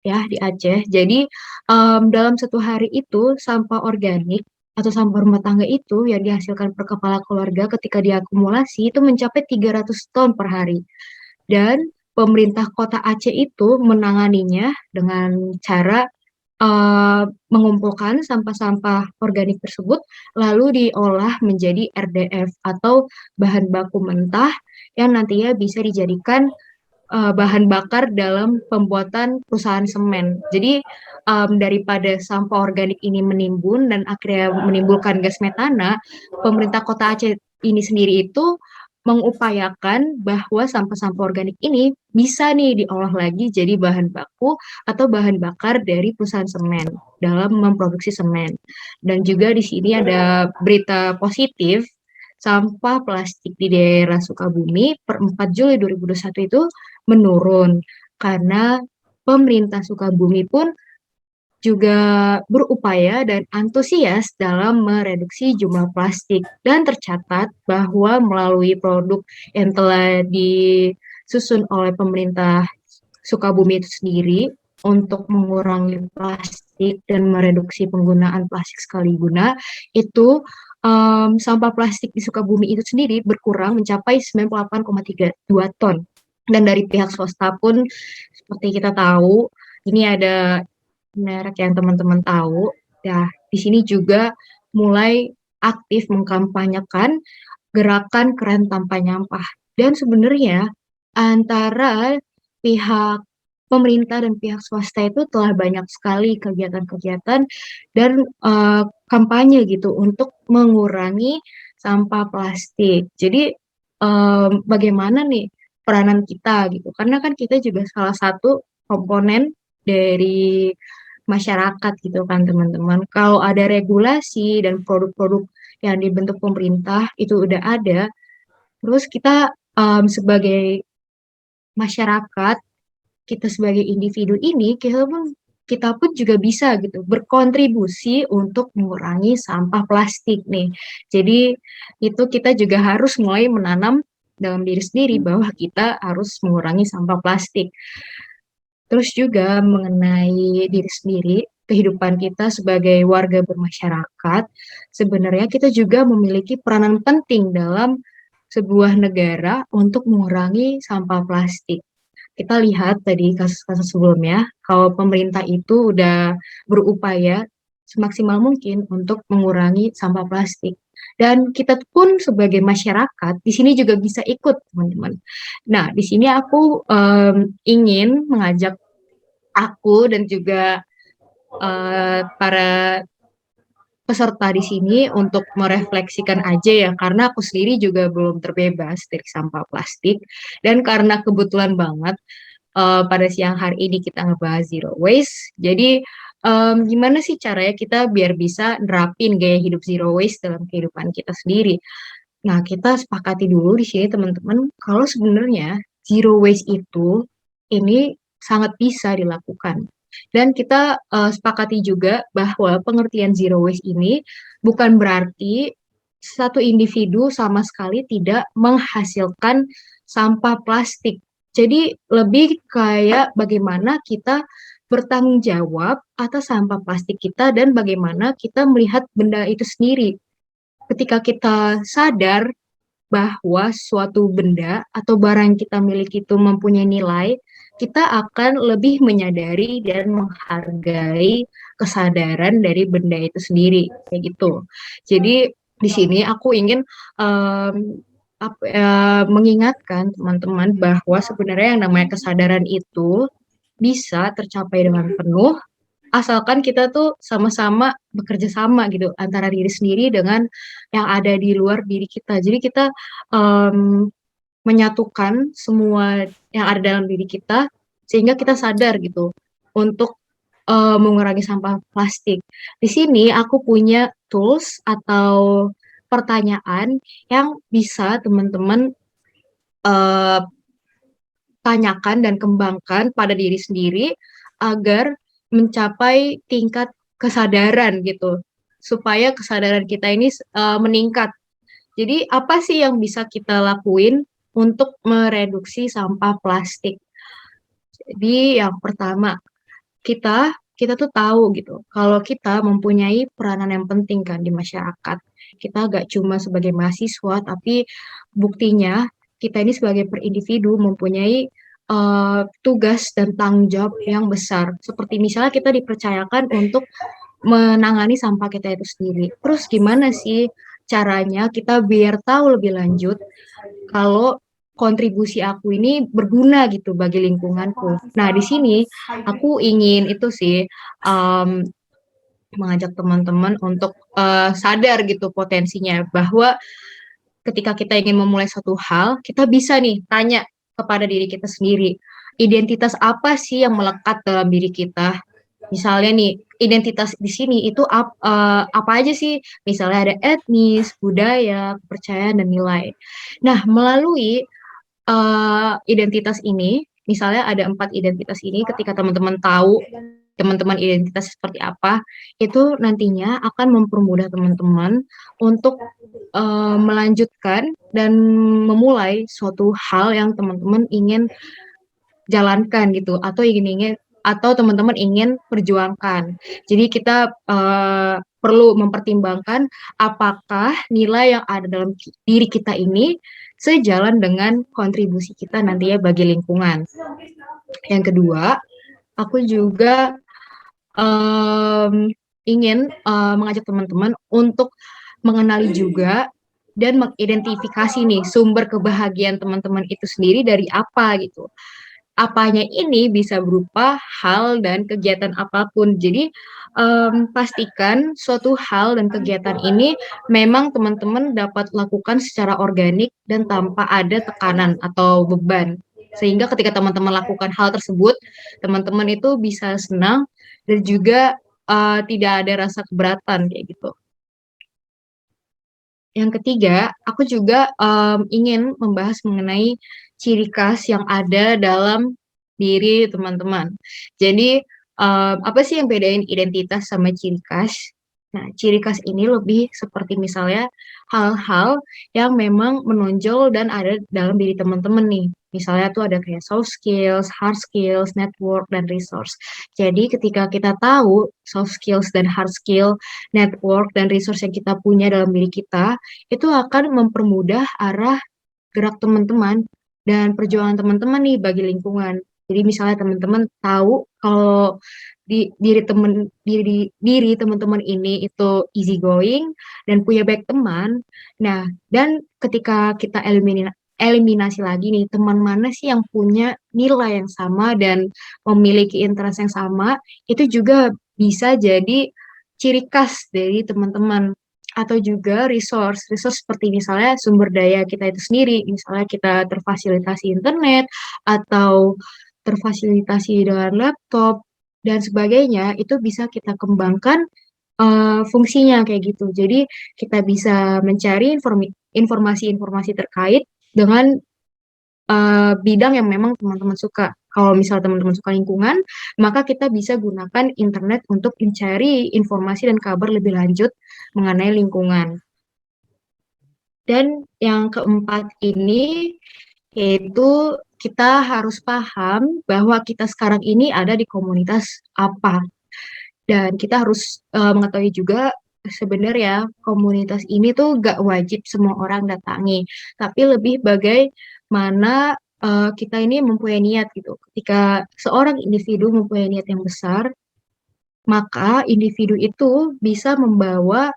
ya di Aceh. Jadi dalam satu hari itu sampah organik atau sampah rumah tangga itu yang dihasilkan per kepala keluarga ketika diakumulasi itu mencapai 300 ton per hari. Dan pemerintah kota Aceh itu menanganinya dengan cara mengumpulkan sampah-sampah organik tersebut lalu diolah menjadi RDF atau bahan baku mentah yang nantinya bisa dijadikan bahan bakar dalam pembuatan perusahaan semen. Jadi daripada sampah organik ini menimbun dan akhirnya menimbulkan gas metana, pemerintah kota Aceh ini sendiri itu mengupayakan bahwa sampah-sampah organik ini bisa nih diolah lagi jadi bahan baku atau bahan bakar dari perusahaan semen dalam memproduksi semen. Dan juga di sini ada berita positif, sampah plastik di daerah Sukabumi per 4 Juli 2021 itu menurun karena pemerintah Sukabumi pun juga berupaya dan antusias dalam mereduksi jumlah plastik dan tercatat bahwa melalui produk yang telah disusun oleh pemerintah Sukabumi itu sendiri untuk mengurangi plastik dan mereduksi penggunaan plastik sekali guna itu sampah plastik di Sukabumi itu sendiri berkurang mencapai 98,32 ton. Dan dari pihak swasta pun seperti kita tahu ini ada merek yang teman-teman tahu, ya di sini juga mulai aktif mengkampanyekan gerakan keren tanpa nyampah. Dan sebenarnya antara pihak pemerintah dan pihak swasta itu telah banyak sekali kegiatan-kegiatan dan kampanye gitu untuk mengurangi sampah plastik. Jadi bagaimana nih peranan kita gitu? Karena kan kita juga salah satu komponen dari masyarakat gitu kan teman-teman. Kalau ada regulasi dan produk-produk yang dibentuk pemerintah itu udah ada, terus kita sebagai masyarakat, kita sebagai individu ini, kita pun juga bisa gitu berkontribusi untuk mengurangi sampah plastik nih. Jadi itu kita juga harus mulai menanam dalam diri sendiri bahwa kita harus mengurangi sampah plastik. Terus juga mengenai diri sendiri, kehidupan kita sebagai warga bermasyarakat, sebenarnya kita juga memiliki peranan penting dalam sebuah negara untuk mengurangi sampah plastik. Kita lihat tadi kasus-kasus sebelumnya, kalau pemerintah itu udah berupaya semaksimal mungkin untuk mengurangi sampah plastik. Dan kita pun sebagai masyarakat di sini juga bisa ikut, teman-teman. Nah, di sini aku ingin mengajak aku dan juga para peserta di sini untuk merefleksikan aja ya, karena aku sendiri juga belum terbebas dari sampah plastik. Dan karena kebetulan banget pada siang hari ini kita ngebahas zero waste, jadi gimana sih caranya kita biar bisa nerapin gaya hidup zero waste dalam kehidupan kita sendiri. Nah, kita sepakati dulu di sini teman-teman, kalau sebenarnya zero waste itu ini sangat bisa dilakukan. Dan kita sepakati juga bahwa pengertian zero waste ini bukan berarti satu individu sama sekali tidak menghasilkan sampah plastik. Jadi lebih kayak bagaimana kita bertanggung jawab atas sampah plastik kita dan bagaimana kita melihat benda itu sendiri. ketika kita sadar bahwa suatu benda atau barang yang kita miliki itu mempunyai nilai, kita akan lebih menyadari dan menghargai kesadaran dari benda itu sendiri, kayak gitu. Jadi di sini aku ingin mengingatkan teman-teman bahwa sebenarnya yang namanya kesadaran itu bisa tercapai dengan penuh asalkan kita tuh sama-sama bekerja sama gitu antara diri sendiri dengan yang ada di luar diri kita. Jadi kita em, menyatukan semua yang ada dalam diri kita sehingga kita sadar gitu untuk mengurangi sampah plastik. Di sini aku punya tools atau pertanyaan yang bisa teman-teman eh, tanyakan dan kembangkan pada diri sendiri agar mencapai tingkat kesadaran gitu, supaya kesadaran kita ini meningkat. Jadi apa sih yang bisa kita lakuin untuk mereduksi sampah plastik? Jadi yang pertama, kita tuh tahu gitu kalau kita mempunyai peranan yang penting kan di masyarakat. Kita gak cuma sebagai mahasiswa, tapi buktinya kita ini sebagai per individu mempunyai tugas dan tanggung jawab yang besar. Seperti misalnya kita dipercayakan untuk menangani sampah kita itu sendiri. Terus gimana sih caranya kita biar tahu lebih lanjut kalau kontribusi aku ini berguna gitu bagi lingkunganku. Nah, di sini aku ingin itu sih um, mengajak teman-teman untuk sadar gitu potensinya bahwa ketika kita ingin memulai suatu hal, kita bisa nih tanya kepada diri kita sendiri, identitas apa sih yang melekat dalam diri kita? Misalnya nih, identitas di sini itu apa aja sih? Misalnya ada etnis, budaya, kepercayaan, dan nilai. Nah, melalui identitas ini, misalnya ada 4 identitas ini, ketika teman-teman tahu teman-teman identitas seperti apa, itu nantinya akan mempermudah teman-teman untuk melanjutkan dan memulai suatu hal yang teman-teman ingin jalankan gitu, atau teman-teman ingin perjuangkan. Jadi kita perlu mempertimbangkan apakah nilai yang ada dalam diri kita ini sejalan dengan kontribusi kita nantinya bagi lingkungan. Yang kedua, aku juga ingin mengajak teman-teman untuk mengenali juga dan mengidentifikasi nih sumber kebahagiaan teman-teman itu sendiri dari apa gitu. Apanya ini bisa berupa hal dan kegiatan apapun. Jadi pastikan suatu hal dan kegiatan ini memang teman-teman dapat lakukan secara organik dan tanpa ada tekanan atau beban. Sehingga ketika teman-teman lakukan hal tersebut, teman-teman itu bisa senang dan juga tidak ada rasa keberatan kayak gitu. Yang ketiga, aku juga ingin membahas mengenai ciri khas yang ada dalam diri teman-teman. Jadi, apa sih yang bedain identitas sama ciri khas? Nah, ciri khas ini lebih seperti misalnya hal-hal yang memang menonjol dan ada dalam diri teman-teman nih. Misalnya tuh ada kayak soft skills, hard skills, network, dan resource. Jadi ketika kita tahu soft skills dan hard skill, network, dan resource yang kita punya dalam diri kita, itu akan mempermudah arah gerak teman-teman dan perjuangan teman-teman nih bagi lingkungan. Jadi misalnya teman-teman tahu kalau diri teman-teman ini itu easy going dan punya baik teman. Nah, dan ketika kita eliminasi lagi nih teman mana sih yang punya nilai yang sama dan memiliki interest yang sama, itu juga bisa jadi ciri khas dari teman-teman. Atau juga resource seperti misalnya sumber daya kita itu sendiri, misalnya kita terfasilitasi internet atau terfasilitasi dengan laptop dan sebagainya, itu bisa kita kembangkan fungsinya kayak gitu. Jadi kita bisa mencari informasi-informasi terkait dengan bidang yang memang teman-teman suka. Kalau misalnya teman-teman suka lingkungan, maka kita bisa gunakan internet untuk mencari informasi dan kabar lebih lanjut mengenai lingkungan. Dan yang keempat ini, yaitu kita harus paham bahwa kita sekarang ini ada di komunitas apa. Dan kita harus mengetahui juga sebenarnya komunitas ini tuh gak wajib semua orang datangi, tapi lebih bagaimana kita ini mempunyai niat gitu. Ketika seorang individu mempunyai niat yang besar, maka individu itu bisa membawa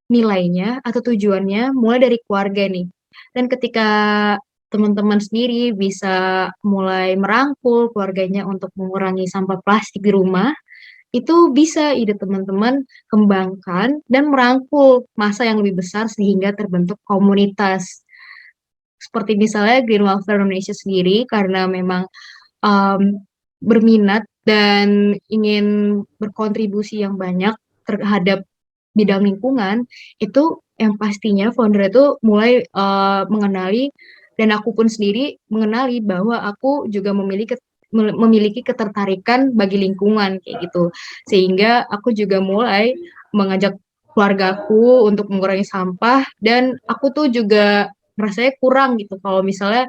nilainya atau tujuannya mulai dari keluarga nih. Dan ketika teman-teman sendiri bisa mulai merangkul keluarganya untuk mengurangi sampah plastik di rumah, itu bisa ide teman-teman kembangkan dan merangkul massa yang lebih besar sehingga terbentuk komunitas. Seperti misalnya Green Welfare Indonesia sendiri karena memang um, berminat dan ingin berkontribusi yang banyak terhadap bidang lingkungan, itu yang pastinya founder itu mulai mengenali dan aku pun sendiri mengenali bahwa aku juga memiliki ketertarikan bagi lingkungan kayak gitu. Sehingga aku juga mulai mengajak keluargaku untuk mengurangi sampah dan aku tuh juga rasanya kurang gitu kalau misalnya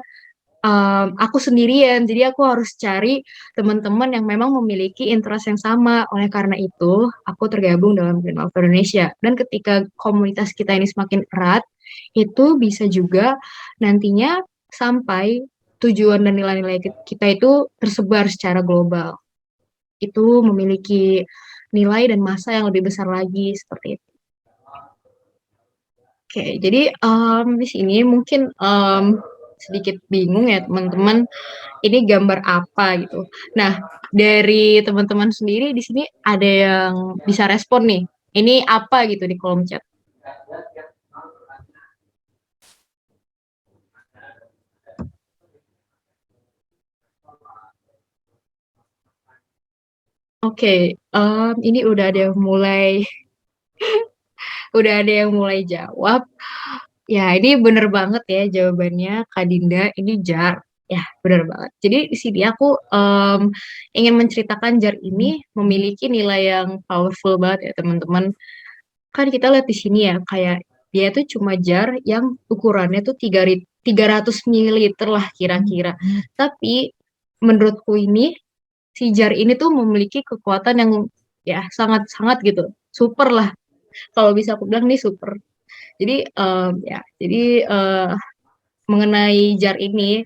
aku sendirian, jadi aku harus cari teman-teman yang memang memiliki interest yang sama. Oleh karena itu, aku tergabung dalam Green Welfare Indonesia. Dan ketika komunitas kita ini semakin erat, itu bisa juga nantinya sampai tujuan dan nilai-nilai kita itu tersebar secara global. Itu memiliki nilai dan masa yang lebih besar lagi seperti itu. Oke, jadi di sini mungkin sedikit bingung ya teman-teman, ini gambar apa gitu. Nah, dari teman-teman sendiri di sini ada yang bisa respon nih. Ini apa gitu di kolom chat. Oke, ini udah ada yang mulai jawab. Ya, ini bener banget ya jawabannya Kak Dinda, ini jar. Ya, bener banget. Jadi di sini aku ingin menceritakan jar ini memiliki nilai yang powerful banget ya teman-teman. Kan kita lihat di sini ya, kayak dia tuh cuma jar yang ukurannya tuh 300 mililiter lah kira-kira. Tapi menurutku ini, si jar ini tuh memiliki kekuatan yang ya sangat-sangat gitu. Super lah. Kalau bisa aku bilang nih super. Jadi mengenai jar ini,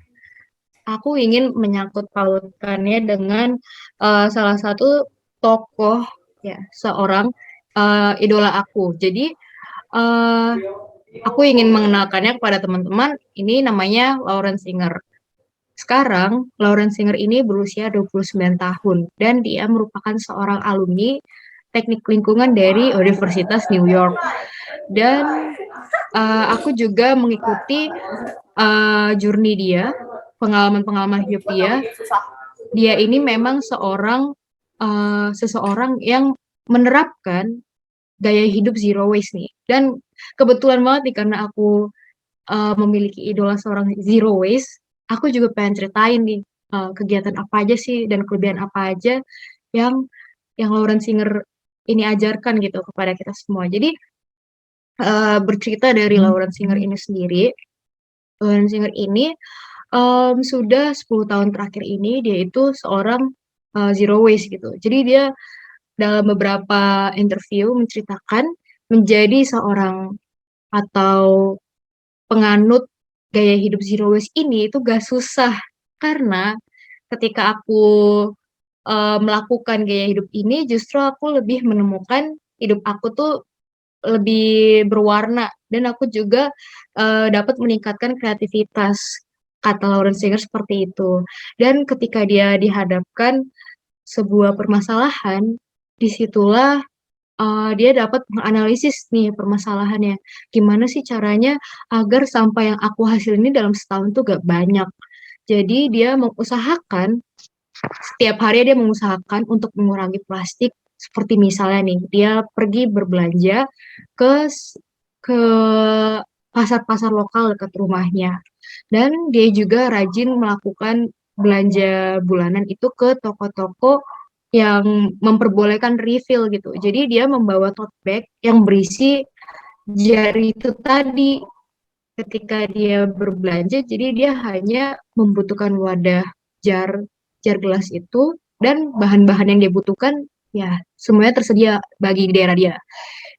aku ingin menyangkut pautkannya dengan salah satu tokoh ya seorang idola aku. Jadi uh, aku ingin mengenalkannya kepada teman-teman. Ini namanya Lauren Singer. Sekarang Lauren Singer ini berusia 29 tahun dan dia merupakan seorang alumni teknik lingkungan dari Universitas New York. Dan aku juga mengikuti journey dia, pengalaman-pengalaman hidup dia. Dia ini memang seseorang yang menerapkan gaya hidup zero waste nih. Dan kebetulan banget nih karena aku memiliki idola seorang zero waste, aku juga pengen ceritain nih kegiatan apa aja sih dan kelebihan apa aja yang Lauren Singer ini ajarkan gitu kepada kita semua. Jadi bercerita dari Lauren Singer ini sendiri, Lauren Singer ini sudah 10 tahun terakhir ini dia itu seorang zero waste gitu. Jadi dia dalam beberapa interview menceritakan menjadi seorang atau penganut gaya hidup zero waste ini itu gak susah karena ketika aku melakukan gaya hidup ini justru aku lebih menemukan hidup aku tuh lebih berwarna dan aku juga dapat meningkatkan kreativitas, kata Lauren Singer seperti itu. Dan ketika dia dihadapkan sebuah permasalahan, disitulah dia dapat menganalisis nih permasalahannya. Gimana sih caranya agar sampah yang aku hasil ini dalam setahun tuh gak banyak. Jadi dia mengusahakan, setiap hari dia mengusahakan untuk mengurangi plastik. Seperti misalnya nih, dia pergi berbelanja ke ke pasar-pasar lokal dekat rumahnya. Dan dia juga rajin melakukan belanja bulanan itu ke toko-toko yang memperbolehkan refill gitu. Jadi dia membawa tote bag yang berisi jar itu tadi. Ketika dia berbelanja, jadi dia hanya membutuhkan wadah jar gelas itu dan bahan-bahan yang dia butuhkan ya semuanya tersedia bagi di daerah dia.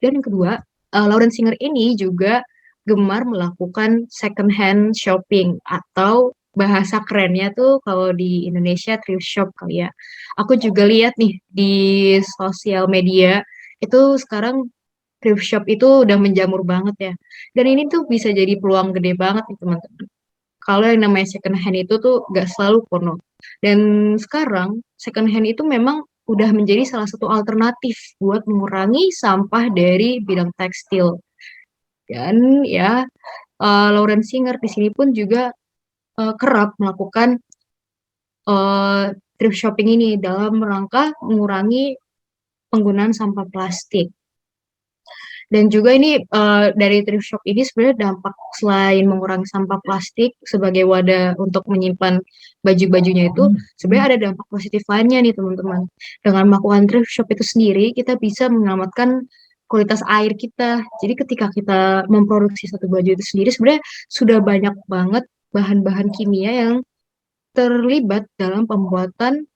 Dan yang kedua, Lauren Singer ini juga gemar melakukan second hand shopping atau bahasa kerennya tuh kalau di Indonesia thrift shop kali ya. Aku juga lihat nih di sosial media itu sekarang thrift shop itu udah menjamur banget ya. Dan ini tuh bisa jadi peluang gede banget nih teman-teman. Kalau yang namanya second hand itu tuh gak selalu kuno. Dan sekarang second hand itu memang udah menjadi salah satu alternatif buat mengurangi sampah dari bidang tekstil. Dan ya, Lauren Singer di sini pun juga kerap melakukan thrift shopping ini dalam rangka mengurangi penggunaan sampah plastik. Dan juga ini dari thrift shop ini sebenarnya dampak selain mengurangi sampah plastik sebagai wadah untuk menyimpan baju-bajunya itu, sebenarnya ada dampak positif lainnya nih teman-teman. Dengan melakukan thrift shop itu sendiri, kita bisa menyelamatkan kualitas air kita. Jadi ketika kita memproduksi satu baju itu sendiri, sebenarnya sudah banyak banget bahan-bahan kimia yang terlibat dalam pembuatan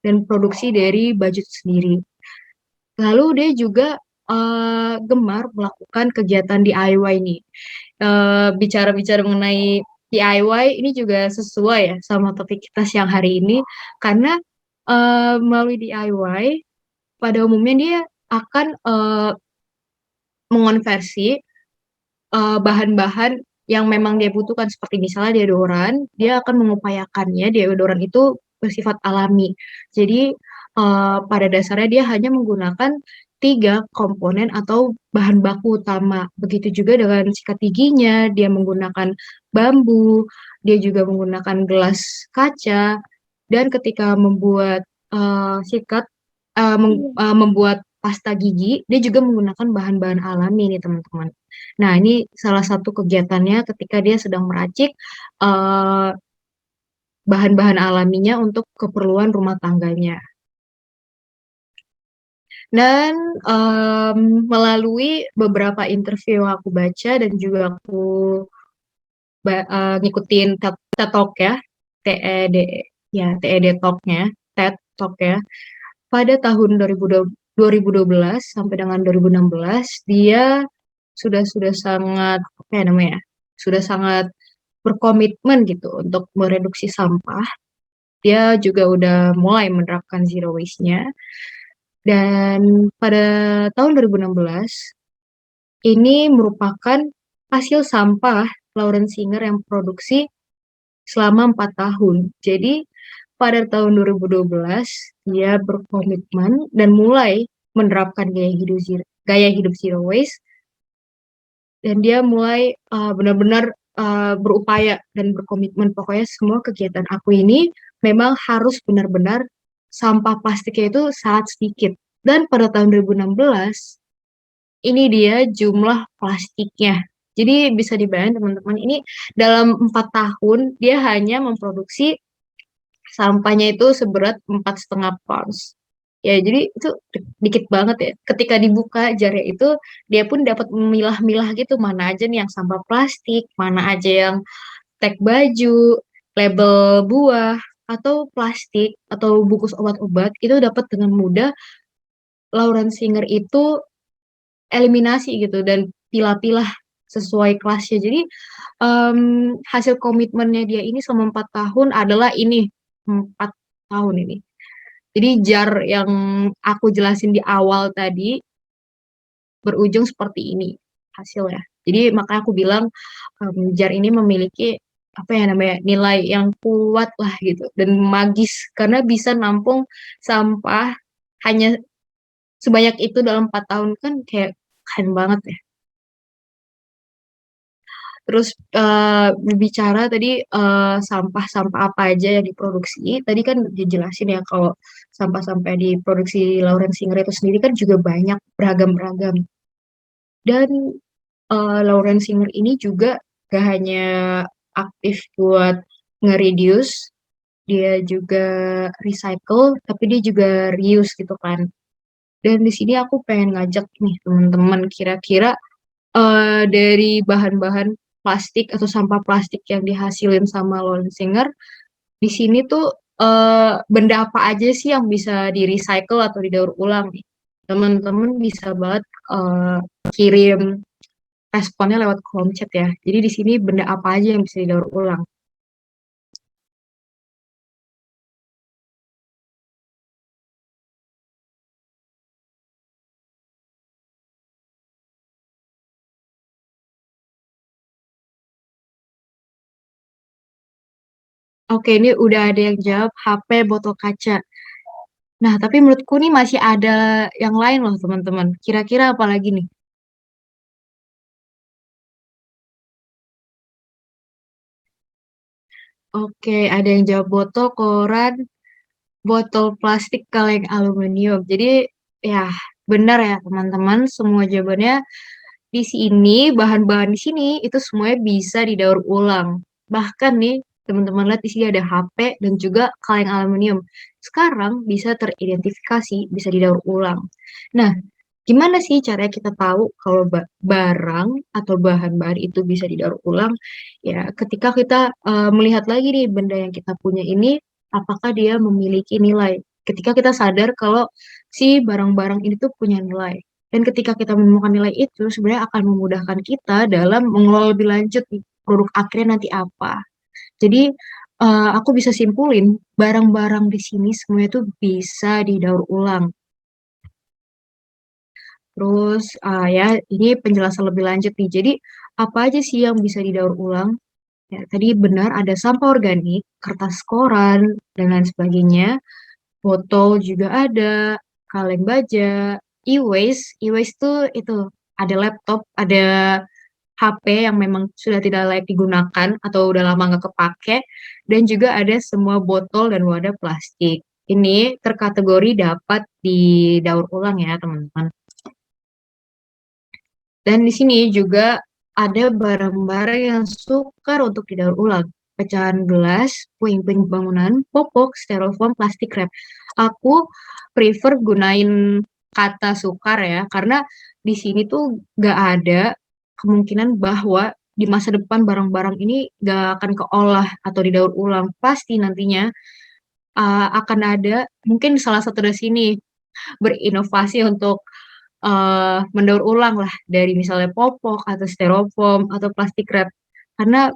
dan produksi dari baju itu sendiri. Lalu dia juga gemar melakukan kegiatan DIY nih. Bicara-bicara mengenai DIY ini juga sesuai ya sama topik kita siang hari ini karena melalui DIY pada umumnya dia akan mengonversi bahan-bahan yang memang dia butuhkan seperti misalnya deodoran, dia akan mengupayakannya deodoran itu bersifat alami. Jadi pada dasarnya dia hanya menggunakan 3 komponen atau bahan baku utama. Begitu juga dengan sikat giginya, dia menggunakan bambu, dia juga menggunakan gelas kaca, dan ketika membuat membuat pasta gigi, dia juga menggunakan bahan-bahan alami nih teman-teman. Nah, ini salah satu kegiatannya ketika dia sedang meracik bahan-bahan alaminya untuk keperluan rumah tangganya. Dan melalui beberapa interview yang aku baca dan juga aku ngikutin TED Talk ya, TED ya, TED Talk-nya, TED Talk ya. Pada tahun 2012 sampai dengan 2016 dia sudah sangat apa ya namanya? Sudah sangat berkomitmen gitu untuk mereduksi sampah. Dia juga udah mulai menerapkan zero waste-nya. Dan pada tahun 2016 ini merupakan hasil sampah Lauren Singer yang produksi selama 4 tahun. Jadi pada tahun 2012 dia berkomitmen dan mulai menerapkan gaya hidup zero waste dan dia mulai benar-benar berupaya dan berkomitmen pokoknya semua kegiatan aku ini memang harus benar-benar sampah plastiknya itu sangat sedikit. Dan pada tahun 2016 ini dia jumlah plastiknya. Jadi bisa dibayangkan teman-teman ini dalam 4 tahun dia hanya memproduksi sampahnya itu seberat 4,5 pounds. Ya, jadi itu dikit banget ya. Ketika dibuka jarnya itu, dia pun dapat memilah-milah gitu, mana aja nih yang sampah plastik, mana aja yang tag baju, label buah, atau plastik, atau bungkus obat-obat, itu dapat dengan mudah Lauren Singer itu eliminasi gitu, dan pilah-pilah sesuai kelasnya. Jadi hasil komitmennya dia ini selama 4 tahun adalah ini, 4 tahun ini. Jadi jar yang aku jelasin di awal tadi berujung seperti ini hasilnya. Jadi makanya aku bilang jar ini memiliki apa ya namanya nilai yang kuat lah gitu dan magis karena bisa nampung sampah hanya sebanyak itu dalam 4 tahun kan kayak keren banget ya. Terus berbicara tadi sampah-sampah apa aja yang diproduksi. Tadi kan dijelasin ya kalau sampah-sampah yang diproduksi Lauren Singer itu sendiri kan juga banyak beragam-beragam. Dan Lauren Singer ini juga gak hanya aktif buat nge-reduce, dia juga recycle, tapi dia juga reuse gitu kan. Dan di sini aku pengen ngajak nih teman-teman kira-kira dari bahan-bahan plastik atau sampah plastik yang dihasilin sama Lauren Singer, di sini tuh benda apa aja sih yang bisa di-recycle atau didaur ulang nih. Teman-teman bisa banget kirim responnya lewat kolom chat ya. Jadi di sini benda apa aja yang bisa didaur ulang. Oke, ini udah ada yang jawab HP botol kaca. Nah, tapi menurutku nih masih ada yang lain loh teman-teman. Kira-kira apa lagi nih? Oke, ada yang jawab botol koran, botol plastik, kaleng aluminium. Jadi ya benar ya teman-teman, semua jawabannya di sini, bahan-bahan di sini itu semuanya bisa didaur ulang. Bahkan nih, teman-teman lihat di sini ada HP dan juga kaleng aluminium. Sekarang bisa teridentifikasi, bisa didaur ulang. Nah, gimana sih caranya kita tahu kalau barang atau bahan-bahan itu bisa didaur ulang? Ya, ketika kita melihat lagi nih benda yang kita punya ini, apakah dia memiliki nilai? Ketika kita sadar kalau si barang-barang ini tuh punya nilai. Dan ketika kita menemukan nilai itu, sebenarnya akan memudahkan kita dalam mengelola lebih lanjut nih, produk akhirnya nanti apa. Jadi, aku bisa simpulin, barang-barang di sini semuanya itu bisa didaur ulang. Terus, ya ini penjelasan lebih lanjut nih. Jadi, apa aja sih yang bisa didaur ulang? Ya, tadi benar ada sampah organik, kertas koran, dan lain sebagainya. Botol juga ada, kaleng baja, e-waste. E-waste tuh itu ada laptop, ada HP yang memang sudah tidak layak digunakan atau udah lama nggak kepake, dan juga ada semua botol dan wadah plastik. Ini terkategori dapat didaur ulang ya, teman-teman. Dan di sini juga ada barang-barang yang sukar untuk didaur ulang. Pecahan gelas, puing-puing bangunan, popok, styrofoam, plastik wrap. Aku prefer gunain kata sukar ya, karena di sini tuh gak ada kemungkinan bahwa di masa depan barang-barang ini gak akan keolah atau didaur ulang. Pasti nantinya akan ada mungkin salah satu dari sini berinovasi untuk mendaur ulang lah dari misalnya popok atau styrofoam atau plastik wrap. Karena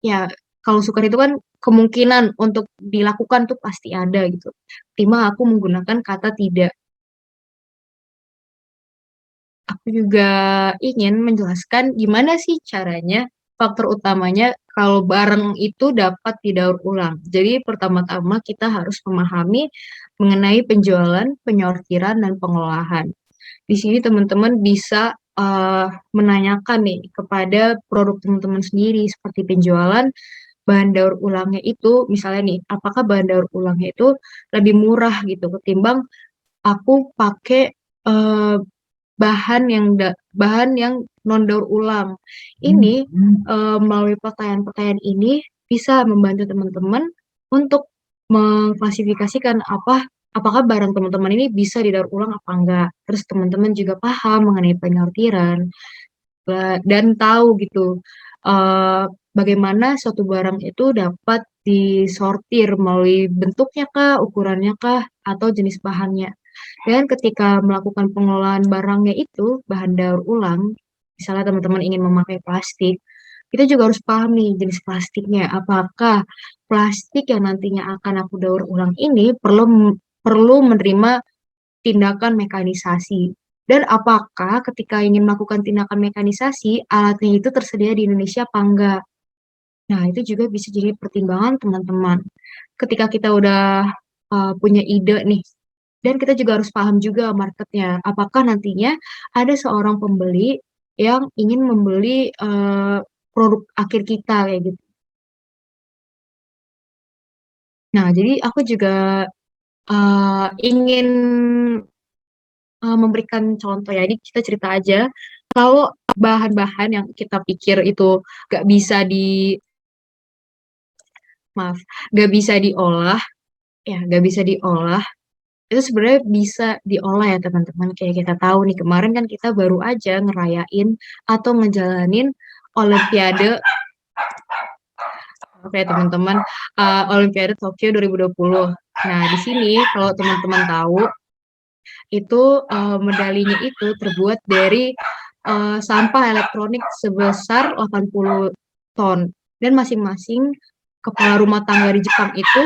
ya kalau sukar itu kan kemungkinan untuk dilakukan tuh pasti ada gitu. Timbang aku menggunakan kata tidak. Aku juga ingin menjelaskan gimana sih caranya faktor utamanya kalau barang itu dapat didaur ulang. Jadi pertama-tama kita harus memahami mengenai penjualan, penyortiran, dan pengolahan. Di sini teman-teman bisa menanyakan nih kepada produk teman-teman sendiri seperti penjualan bahan daur ulangnya itu misalnya nih apakah bahan daur ulangnya itu lebih murah gitu ketimbang aku pakai eh, bahan yang non daur ulang. Ini melalui pertanyaan-pertanyaan ini bisa membantu teman-teman untuk mengklasifikasikan apakah barang teman-teman ini bisa didaur ulang apa enggak. Terus teman-teman juga paham mengenai penyortiran dan tahu gitu eh, bagaimana suatu barang itu dapat disortir melalui bentuknya kah, ukurannya kah, atau jenis bahannya. Dan ketika melakukan pengolahan barangnya itu, bahan daur ulang, misalnya teman-teman ingin memakai plastik, kita juga harus paham nih jenis plastiknya. Apakah plastik yang nantinya akan aku daur ulang ini perlu menerima tindakan mekanisasi. Dan apakah ketika ingin melakukan tindakan mekanisasi, alatnya itu tersedia di Indonesia apa enggak? Nah, itu juga bisa jadi pertimbangan teman-teman. Ketika kita udah punya ide nih, dan kita juga harus paham juga marketnya. Apakah nantinya ada seorang pembeli yang ingin membeli produk akhir kita kayak gitu. Nah, jadi aku juga ingin memberikan contoh ya. Jadi kita cerita aja kalau bahan-bahan yang kita pikir itu gak bisa maaf, gak bisa diolah, ya gak bisa diolah, itu sebenarnya bisa diolah ya teman-teman. Kayak kita tahu nih kemarin kan kita baru aja ngerayain atau ngejalanin Olimpiade Oke teman-teman, Olimpiade Tokyo 2020. Nah, di sini kalau teman-teman tahu, itu medalinya itu terbuat dari sampah elektronik sebesar 80 ton. Dan masing-masing kepala rumah tangga di Jepang itu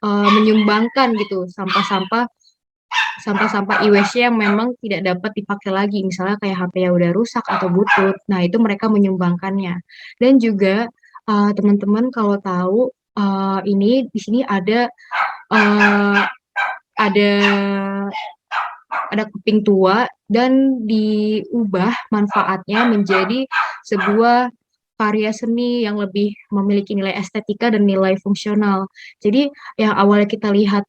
menyumbangkan gitu sampah-sampah e-waste yang memang tidak dapat dipakai lagi, misalnya kayak HP yang udah rusak atau butut. Nah, itu mereka menyumbangkannya. Dan juga teman-teman kalau tahu ini di sini uh, ada keping tua dan diubah manfaatnya menjadi sebuah karya seni yang lebih memiliki nilai estetika dan nilai fungsional. Jadi yang awalnya kita lihat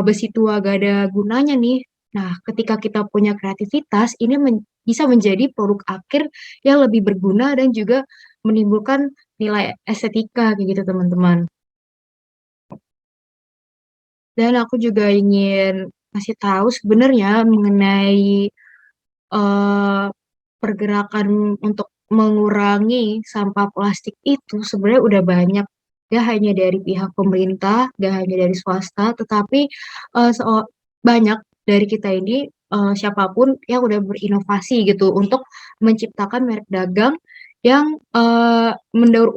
besi tua gak ada gunanya nih. Nah, ketika kita punya kreativitas, ini bisa menjadi produk akhir yang lebih berguna dan juga menimbulkan nilai estetika kayak gitu teman-teman. Dan aku juga ingin kasih tahu sebenarnya mengenai eh, pergerakan untuk mengurangi sampah plastik itu sebenarnya udah banyak. Gak hanya dari pihak pemerintah, gak hanya dari swasta, tetapi banyak dari kita ini siapapun yang udah berinovasi gitu untuk menciptakan merek dagang yang mendaur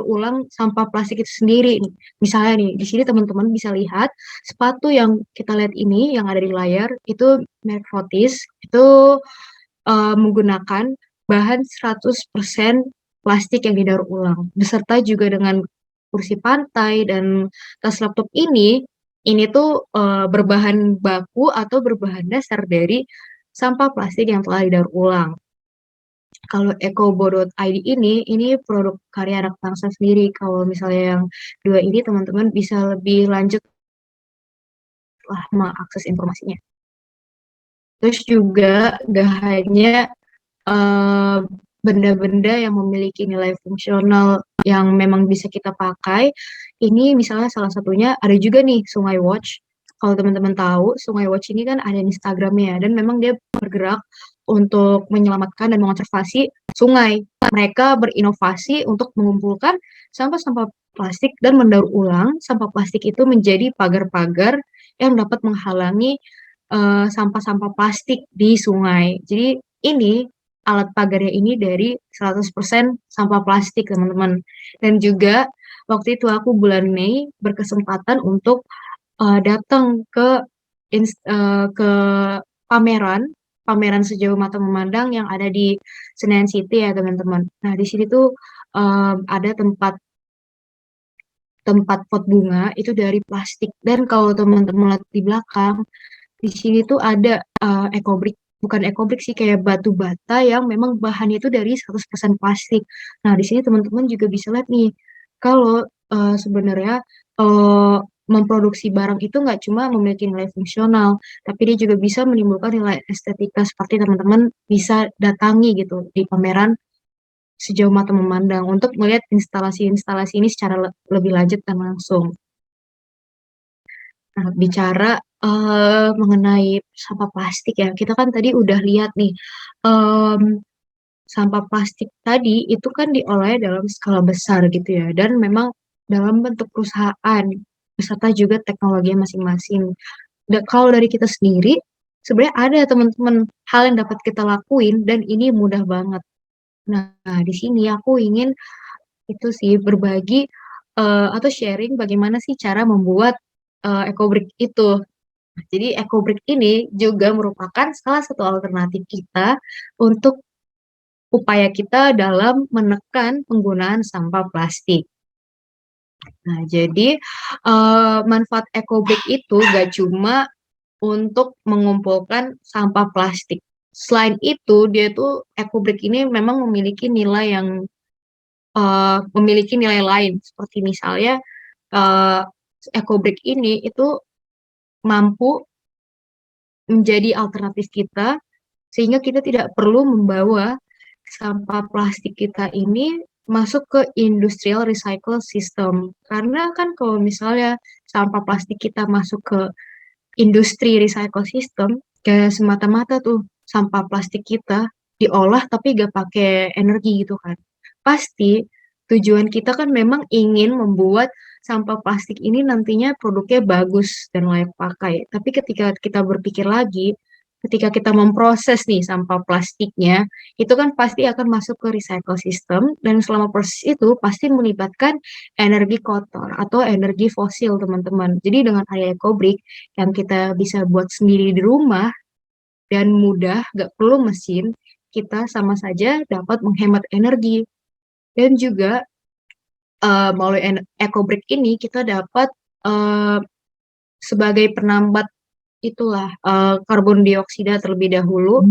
ulang sampah plastik itu sendiri nih. Misalnya nih, di sini teman-teman bisa lihat sepatu yang kita lihat ini yang ada di layar itu merek Fotis itu menggunakan bahan 100% plastik yang didaur ulang beserta juga dengan kursi pantai dan tas laptop ini tuh berbahan baku atau berbahan dasar dari sampah plastik yang telah didaur ulang. Kalau ekobo.id ini produk karya anak bangsa sendiri. Kalau misalnya yang dua ini teman-teman bisa lebih lanjut lah mengakses informasinya. Terus juga gak hanya eh, benda-benda yang memiliki nilai fungsional yang memang bisa kita pakai. Ini misalnya salah satunya ada juga nih Sungai Watch. Kalau teman-teman tahu, Sungai Watch ini kan ada Instagramnya dan memang dia bergerak untuk menyelamatkan dan mengonservasi sungai. Mereka berinovasi untuk mengumpulkan sampah-sampah plastik dan mendaur ulang sampah plastik itu menjadi pagar-pagar yang dapat menghalangi sampah-sampah plastik di sungai. Jadi ini alat pagarnya ini dari 100% sampah plastik, teman-teman. Dan juga waktu itu aku bulan Mei berkesempatan untuk datang ke pameran pameran sejauh mata memandang yang ada di Senayan City ya, teman-teman. Nah, di sini tuh ada tempat pot bunga itu dari plastik. Dan kalau teman-teman lihat di belakang, di sini tuh ada ekobrik, bukan ekobrik sih, kayak batu bata yang memang bahannya itu dari 100% plastik. Nah, di sini teman-teman juga bisa lihat nih, kalau sebenarnya eh, memproduksi barang itu nggak cuma memiliki nilai fungsional, tapi dia juga bisa menimbulkan nilai estetika seperti teman-teman bisa datangi gitu di pameran sejauh mata memandang untuk melihat instalasi-instalasi ini secara lebih lanjut dan langsung. Nah, bicara mengenai sampah plastik ya, kita kan tadi udah lihat nih, em, sampah plastik tadi itu kan diolah dalam skala besar gitu ya, dan memang dalam bentuk perusahaan, beserta juga teknologi masing-masing. Dan kalau dari kita sendiri, sebenarnya ada teman-teman hal yang dapat kita lakuin, dan ini mudah banget. Nah, di sini aku ingin itu sih berbagi atau sharing bagaimana sih cara membuat EcoBrick itu. Jadi EcoBrick ini juga merupakan salah satu alternatif kita untuk upaya kita dalam menekan penggunaan sampah plastik. Nah, jadi manfaat EcoBrick itu gak cuma untuk mengumpulkan sampah plastik. Selain itu, dia tuh EcoBrick ini memang memiliki nilai lain, seperti misalnya uh, EcoBrick ini itu mampu menjadi alternatif kita sehingga kita tidak perlu membawa sampah plastik kita ini masuk ke industrial recycle system. Karena kan kalau misalnya sampah plastik kita masuk ke industri recycle system, kayak semata-mata tuh sampah plastik kita diolah tapi gak pakai energi gitu kan. Pasti tujuan kita kan memang ingin membuat sampah plastik ini nantinya produknya bagus dan layak pakai. Tapi ketika kita berpikir lagi, ketika kita memproses nih sampah plastiknya, itu kan pasti akan masuk ke recycle system dan selama proses itu pasti melibatkan energi kotor atau energi fosil, teman-teman. Jadi dengan area ekobrik yang kita bisa buat sendiri di rumah dan mudah, gak perlu mesin, kita sama saja dapat menghemat energi. Dan juga melalui EcoBrick ini kita dapat sebagai penambat itulah karbon dioksida terlebih dahulu,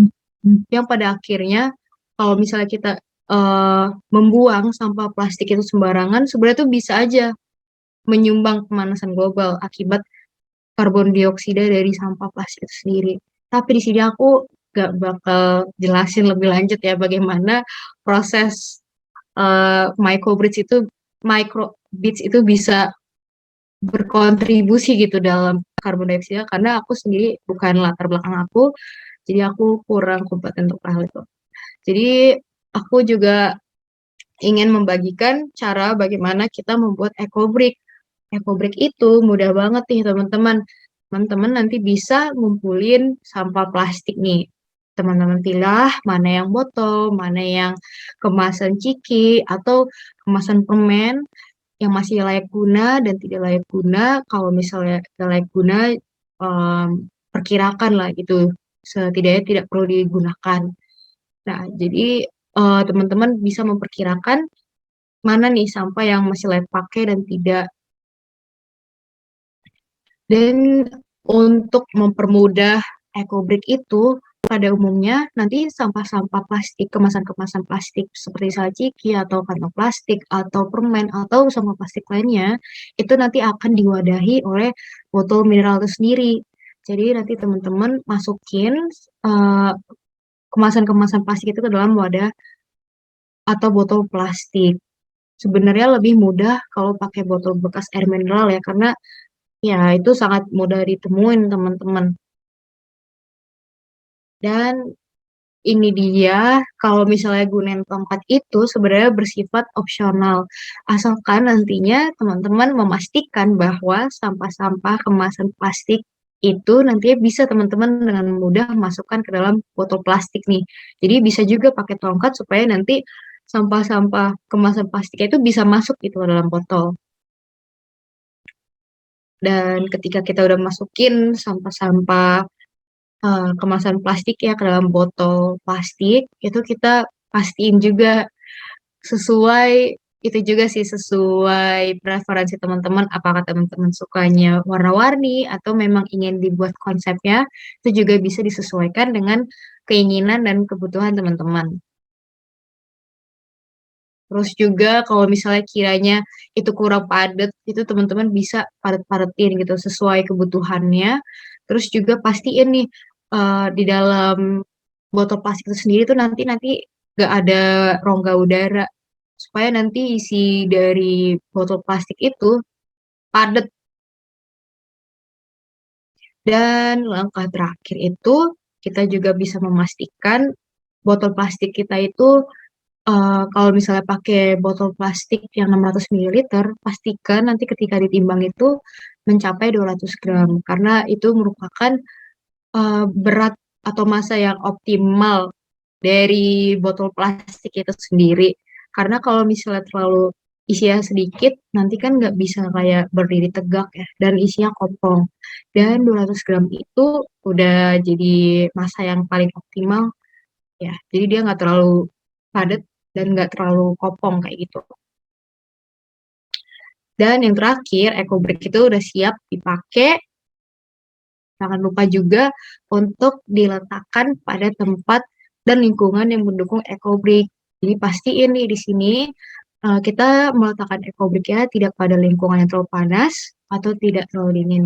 yang pada akhirnya kalau misalnya kita membuang sampah plastik itu sembarangan, sebenarnya itu bisa aja menyumbang pemanasan global akibat karbon dioksida dari sampah plastik itu sendiri. Tapi di sini aku gak bakal jelasin lebih lanjut ya bagaimana proses microbeads itu bisa berkontribusi gitu dalam karbon dioksida, karena aku sendiri bukan latar belakang aku, jadi aku kurang kompeten untuk hal itu. Jadi aku juga ingin membagikan cara bagaimana kita membuat EcoBrick. EcoBrick itu mudah banget nih teman-teman. Teman-teman nanti bisa ngumpulin sampah plastik nih. Teman-teman pilih mana yang botol, mana yang kemasan ciki, atau kemasan permen yang masih layak guna dan tidak layak guna. Kalau misalnya tidak layak guna, perkirakan lah gitu. Setidaknya tidak perlu digunakan. Nah, jadi teman-teman bisa memperkirakan mana nih sampah yang masih layak pakai dan tidak. Dan untuk mempermudah EcoBrick itu, pada umumnya nanti sampah-sampah plastik, kemasan-kemasan plastik seperti salciki atau kantong plastik atau permen atau sampah plastik lainnya, itu nanti akan diwadahi oleh botol mineral itu sendiri. Jadi nanti teman-teman masukin kemasan-kemasan plastik itu ke dalam wadah atau botol plastik. Sebenarnya lebih mudah kalau pakai botol bekas air mineral ya, karena ya itu sangat mudah ditemuin teman-teman. Dan ini dia, kalau misalnya gunain tongkat itu sebenarnya bersifat opsional. Asalkan nantinya teman-teman memastikan bahwa sampah-sampah kemasan plastik itu nantinya bisa teman-teman dengan mudah masukkan ke dalam botol plastik nih. Jadi bisa juga pakai tongkat supaya nanti sampah-sampah kemasan plastiknya itu bisa masuk gitu ke dalam botol. Dan ketika kita udah masukin sampah-sampah kemasan plastik ya ke dalam botol plastik, itu kita pastiin juga sesuai itu juga sih, sesuai preferensi teman-teman, apakah teman-teman sukanya warna-warni atau memang ingin dibuat konsepnya, itu juga bisa disesuaikan dengan keinginan dan kebutuhan teman-teman. Terus juga kalau misalnya kiranya itu kurang padat, itu teman-teman bisa padat-padatin gitu sesuai kebutuhannya. Terus juga pastiin nih di dalam botol plastik itu sendiri tuh nanti nggak ada rongga udara supaya nanti isi dari botol plastik itu padat. Dan langkah terakhir itu kita juga bisa memastikan botol plastik kita itu kalau misalnya pakai botol plastik yang 600 ml, pastikan nanti ketika ditimbang itu mencapai 200 gram karena itu merupakan berat atau massa yang optimal dari botol plastik itu sendiri. Karena kalau misalnya terlalu isinya sedikit, nanti kan nggak bisa kayak berdiri tegak ya, dan isinya kopong. Dan 200 gram itu udah jadi massa yang paling optimal ya. Jadi dia nggak terlalu padat dan nggak terlalu kopong kayak gitu. Dan yang terakhir, EcoBrick itu udah siap dipakai. Jangan lupa juga untuk diletakkan pada tempat dan lingkungan yang mendukung EcoBrick. Jadi pastiin nih di sini kita meletakkan EcoBrick-nya tidak pada lingkungan yang terlalu panas atau tidak terlalu dingin.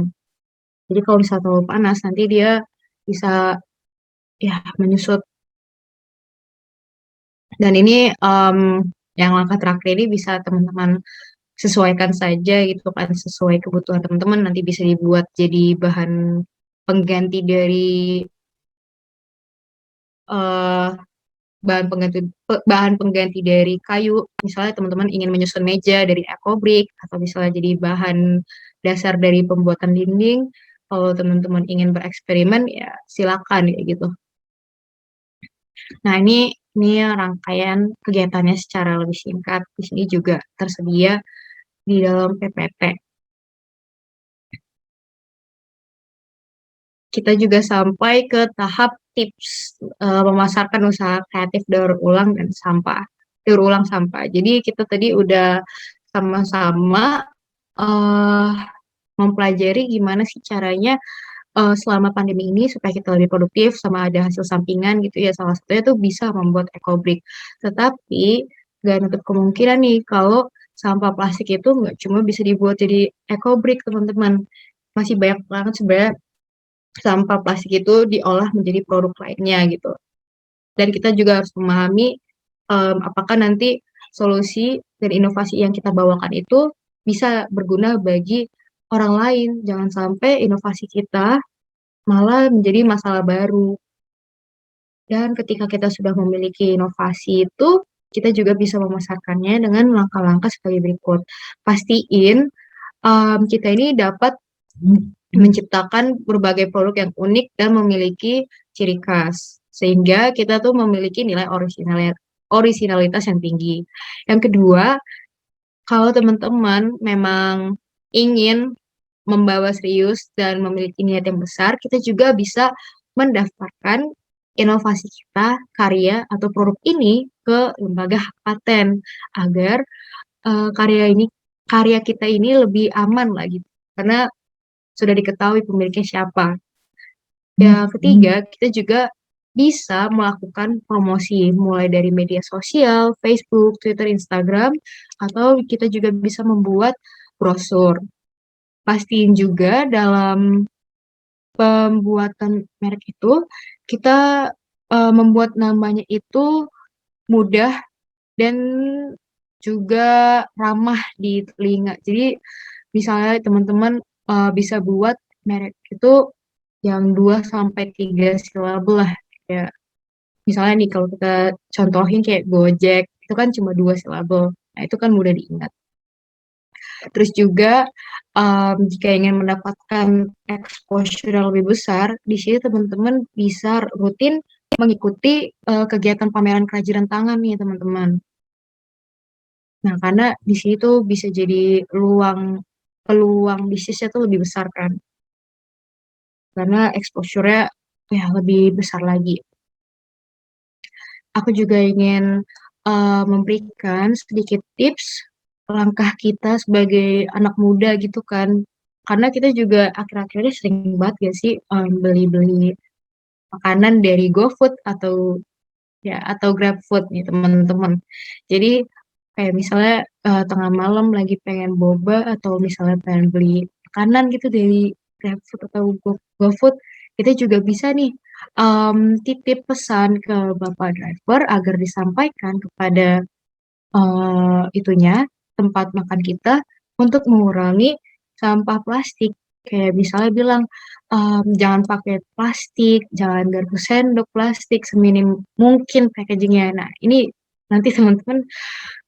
Jadi kalau misalnya terlalu panas, nanti dia bisa ya menyusut. Dan ini yang langkah terakhir ini bisa teman-teman sesuaikan saja gitu kan, sesuai kebutuhan teman-teman, nanti bisa dibuat jadi bahan pengganti dari bahan pengganti dari kayu. Misalnya teman-teman ingin menyusun meja dari ecobrick atau misalnya jadi bahan dasar dari pembuatan dinding. Kalau teman-teman ingin bereksperimen ya silakan ya gitu. Nah, ini rangkaian kegiatannya secara lebih singkat. Di sini juga tersedia di dalam PPT. Kita juga sampai ke tahap tips memasarkan usaha kreatif daur ulang dan sampah. Daur ulang sampah. Jadi kita tadi udah sama-sama mempelajari gimana sih caranya selama pandemi ini supaya kita lebih produktif sama ada hasil sampingan gitu ya. Salah satunya tuh bisa membuat ecobrick. Tetapi gak nutup kemungkinan nih kalau sampah plastik itu nggak cuma bisa dibuat jadi ecobrick teman-teman. Masih banyak banget sebenarnya sampah plastik itu diolah menjadi produk lainnya gitu. Dan kita juga harus memahami apakah nanti solusi dan inovasi yang kita bawakan itu bisa berguna bagi orang lain. Jangan sampai inovasi kita malah menjadi masalah baru. Dan ketika kita sudah memiliki inovasi itu, kita juga bisa memasarkannya dengan langkah-langkah sebagai berikut. Pastiin kita ini dapat menciptakan berbagai produk yang unik dan memiliki ciri khas. Sehingga kita tuh memiliki nilai orisinalitas yang tinggi. Yang kedua, kalau teman-teman memang ingin membawa serius dan memiliki niat yang besar, kita juga bisa mendaftarkan inovasi kita, karya, atau produk ini ke lembaga hak paten agar karya kita ini lebih aman lagi karena sudah diketahui pemiliknya siapa. Yang ketiga, kita juga bisa melakukan promosi mulai dari media sosial, Facebook, Twitter, Instagram, atau kita juga bisa membuat brosur. Pastiin juga dalam pembuatan merek itu kita membuat namanya itu mudah dan juga ramah di telinga. Jadi misalnya teman-teman bisa buat merek itu yang 2 sampai 3 silabel lah. Ya, misalnya nih kalau kita contohin kayak Gojek, itu kan cuma 2 silabel. Nah, itu kan mudah diingat. Terus juga jika ingin mendapatkan exposure yang lebih besar, di sini teman-teman bisa rutin mengikuti kegiatan pameran kerajinan tangan nih teman-teman. Nah, karena di sini tuh bisa jadi peluang bisnisnya tuh lebih besar kan. Karena exposure-nya ya lebih besar lagi. Aku juga ingin memberikan sedikit tips langkah kita sebagai anak muda gitu kan. Karena kita juga akhir-akhir ini sering banget gak sih beli-beli makanan dari GoFood atau GrabFood nih teman-teman. Jadi kayak misalnya tengah malam lagi pengen boba atau misalnya pengen beli makanan gitu dari GrabFood atau GoFood, kita juga bisa nih titip pesan ke bapak driver agar disampaikan kepada tempat makan kita untuk mengurangi sampah plastik. Kayak misalnya bilang, jangan pakai plastik, jangan garpu sendok plastik, seminim mungkin packagingnya. Nah, ini nanti teman-teman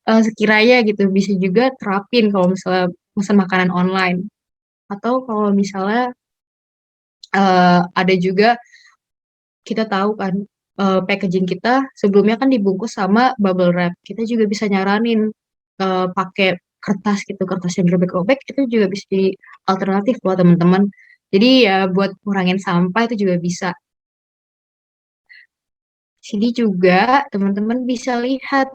sekiranya gitu bisa juga terapin kalau misalnya pesan makanan online. Atau kalau misalnya ada juga kita tahu kan packaging kita sebelumnya kan dibungkus sama bubble wrap. Kita juga bisa nyaranin pakai kertas gitu, kertas yang robek-robek itu juga bisa jadi alternatif buat teman-teman. Jadi ya buat ngurangin sampah itu juga bisa. Sini juga teman-teman bisa lihat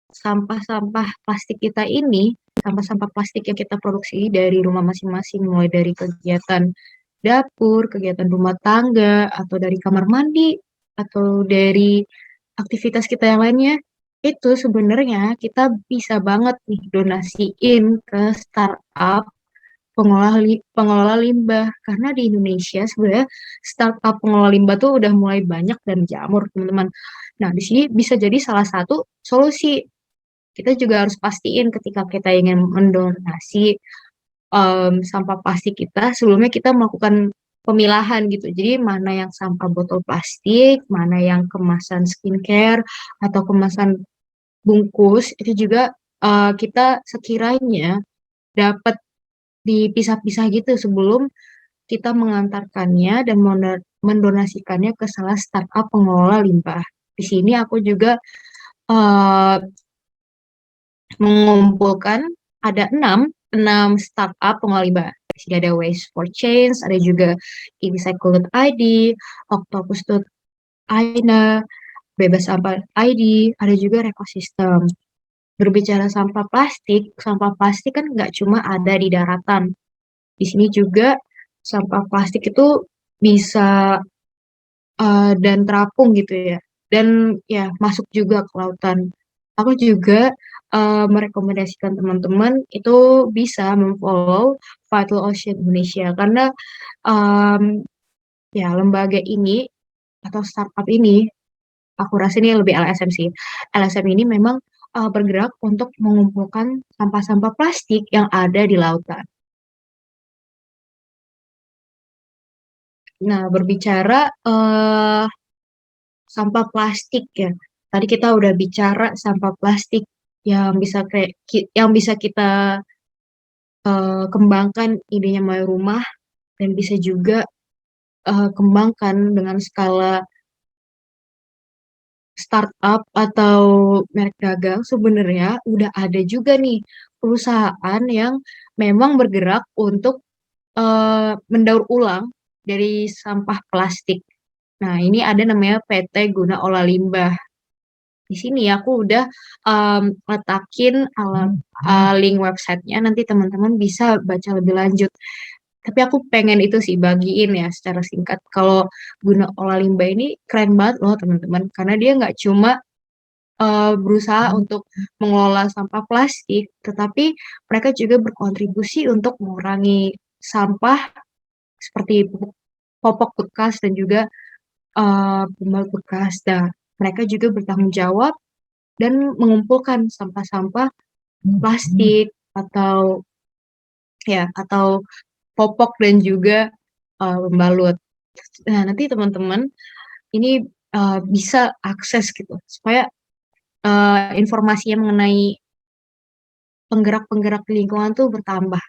sampah-sampah plastik kita ini, sampah-sampah plastik yang kita produksi dari rumah masing-masing, mulai dari kegiatan dapur, kegiatan rumah tangga, atau dari kamar mandi, atau dari aktivitas kita yang lainnya, itu sebenarnya kita bisa banget nih donasiin ke startup pengelola limbah. Karena di Indonesia sebenarnya startup pengelola limbah tuh udah mulai banyak dan jamur, teman-teman. Nah, di sini bisa jadi salah satu solusi. Kita juga harus pastiin ketika kita ingin mendonasi sampah plastik kita, sebelumnya kita melakukan pemilahan gitu. Jadi mana yang sampah botol plastik, mana yang kemasan skincare atau kemasan bungkus itu juga kita sekiranya dapat dipisah-pisah gitu sebelum kita mengantarkannya dan mendonasikannya ke salah startup pengelola limbah. Di sini aku juga eh, mengumpulkan ada enam startup pengelola limbah. Di sini ada Waste for Change, ada juga Recycle.id, Octopus.ina, Bebas Sampah ID, ada juga Rekosistem. Berbicara sampah plastik kan nggak cuma ada di daratan. Di sini juga sampah plastik itu bisa dan terapung gitu ya. Dan ya masuk juga ke lautan. Aku juga merekomendasikan teman-teman itu bisa memfollow Vital Ocean Indonesia karena em, ya lembaga ini atau startup ini aku rasa ini lebih LSM sih. LSM ini memang bergerak untuk mengumpulkan sampah-sampah plastik yang ada di lautan. Nah, berbicara sampah plastik ya. Tadi kita udah bicara sampah plastik yang bisa kita kembangkan idenya My Rumah dan bisa juga kembangkan dengan skala startup atau merek dagang. Sebenarnya udah ada juga nih perusahaan yang memang bergerak untuk mendaur ulang dari sampah plastik. Nah, ini ada namanya PT Guna Olah Limbah. Di sini aku udah letakin link websitenya, nanti teman-teman bisa baca lebih lanjut. Tapi aku pengen itu sih bagiin ya secara singkat. Kalau Guna Olah Limbah ini keren banget loh teman-teman, karena dia nggak cuma berusaha untuk mengelola sampah plastik, tetapi mereka juga berkontribusi untuk mengurangi sampah seperti popok bekas dan juga pembalut bekas. Dan mereka juga bertanggung jawab dan mengumpulkan sampah-sampah plastik atau popok dan juga pembalut. Nah, nanti teman-teman ini bisa akses gitu supaya informasinya mengenai penggerak-penggerak di lingkungan tuh bertambah.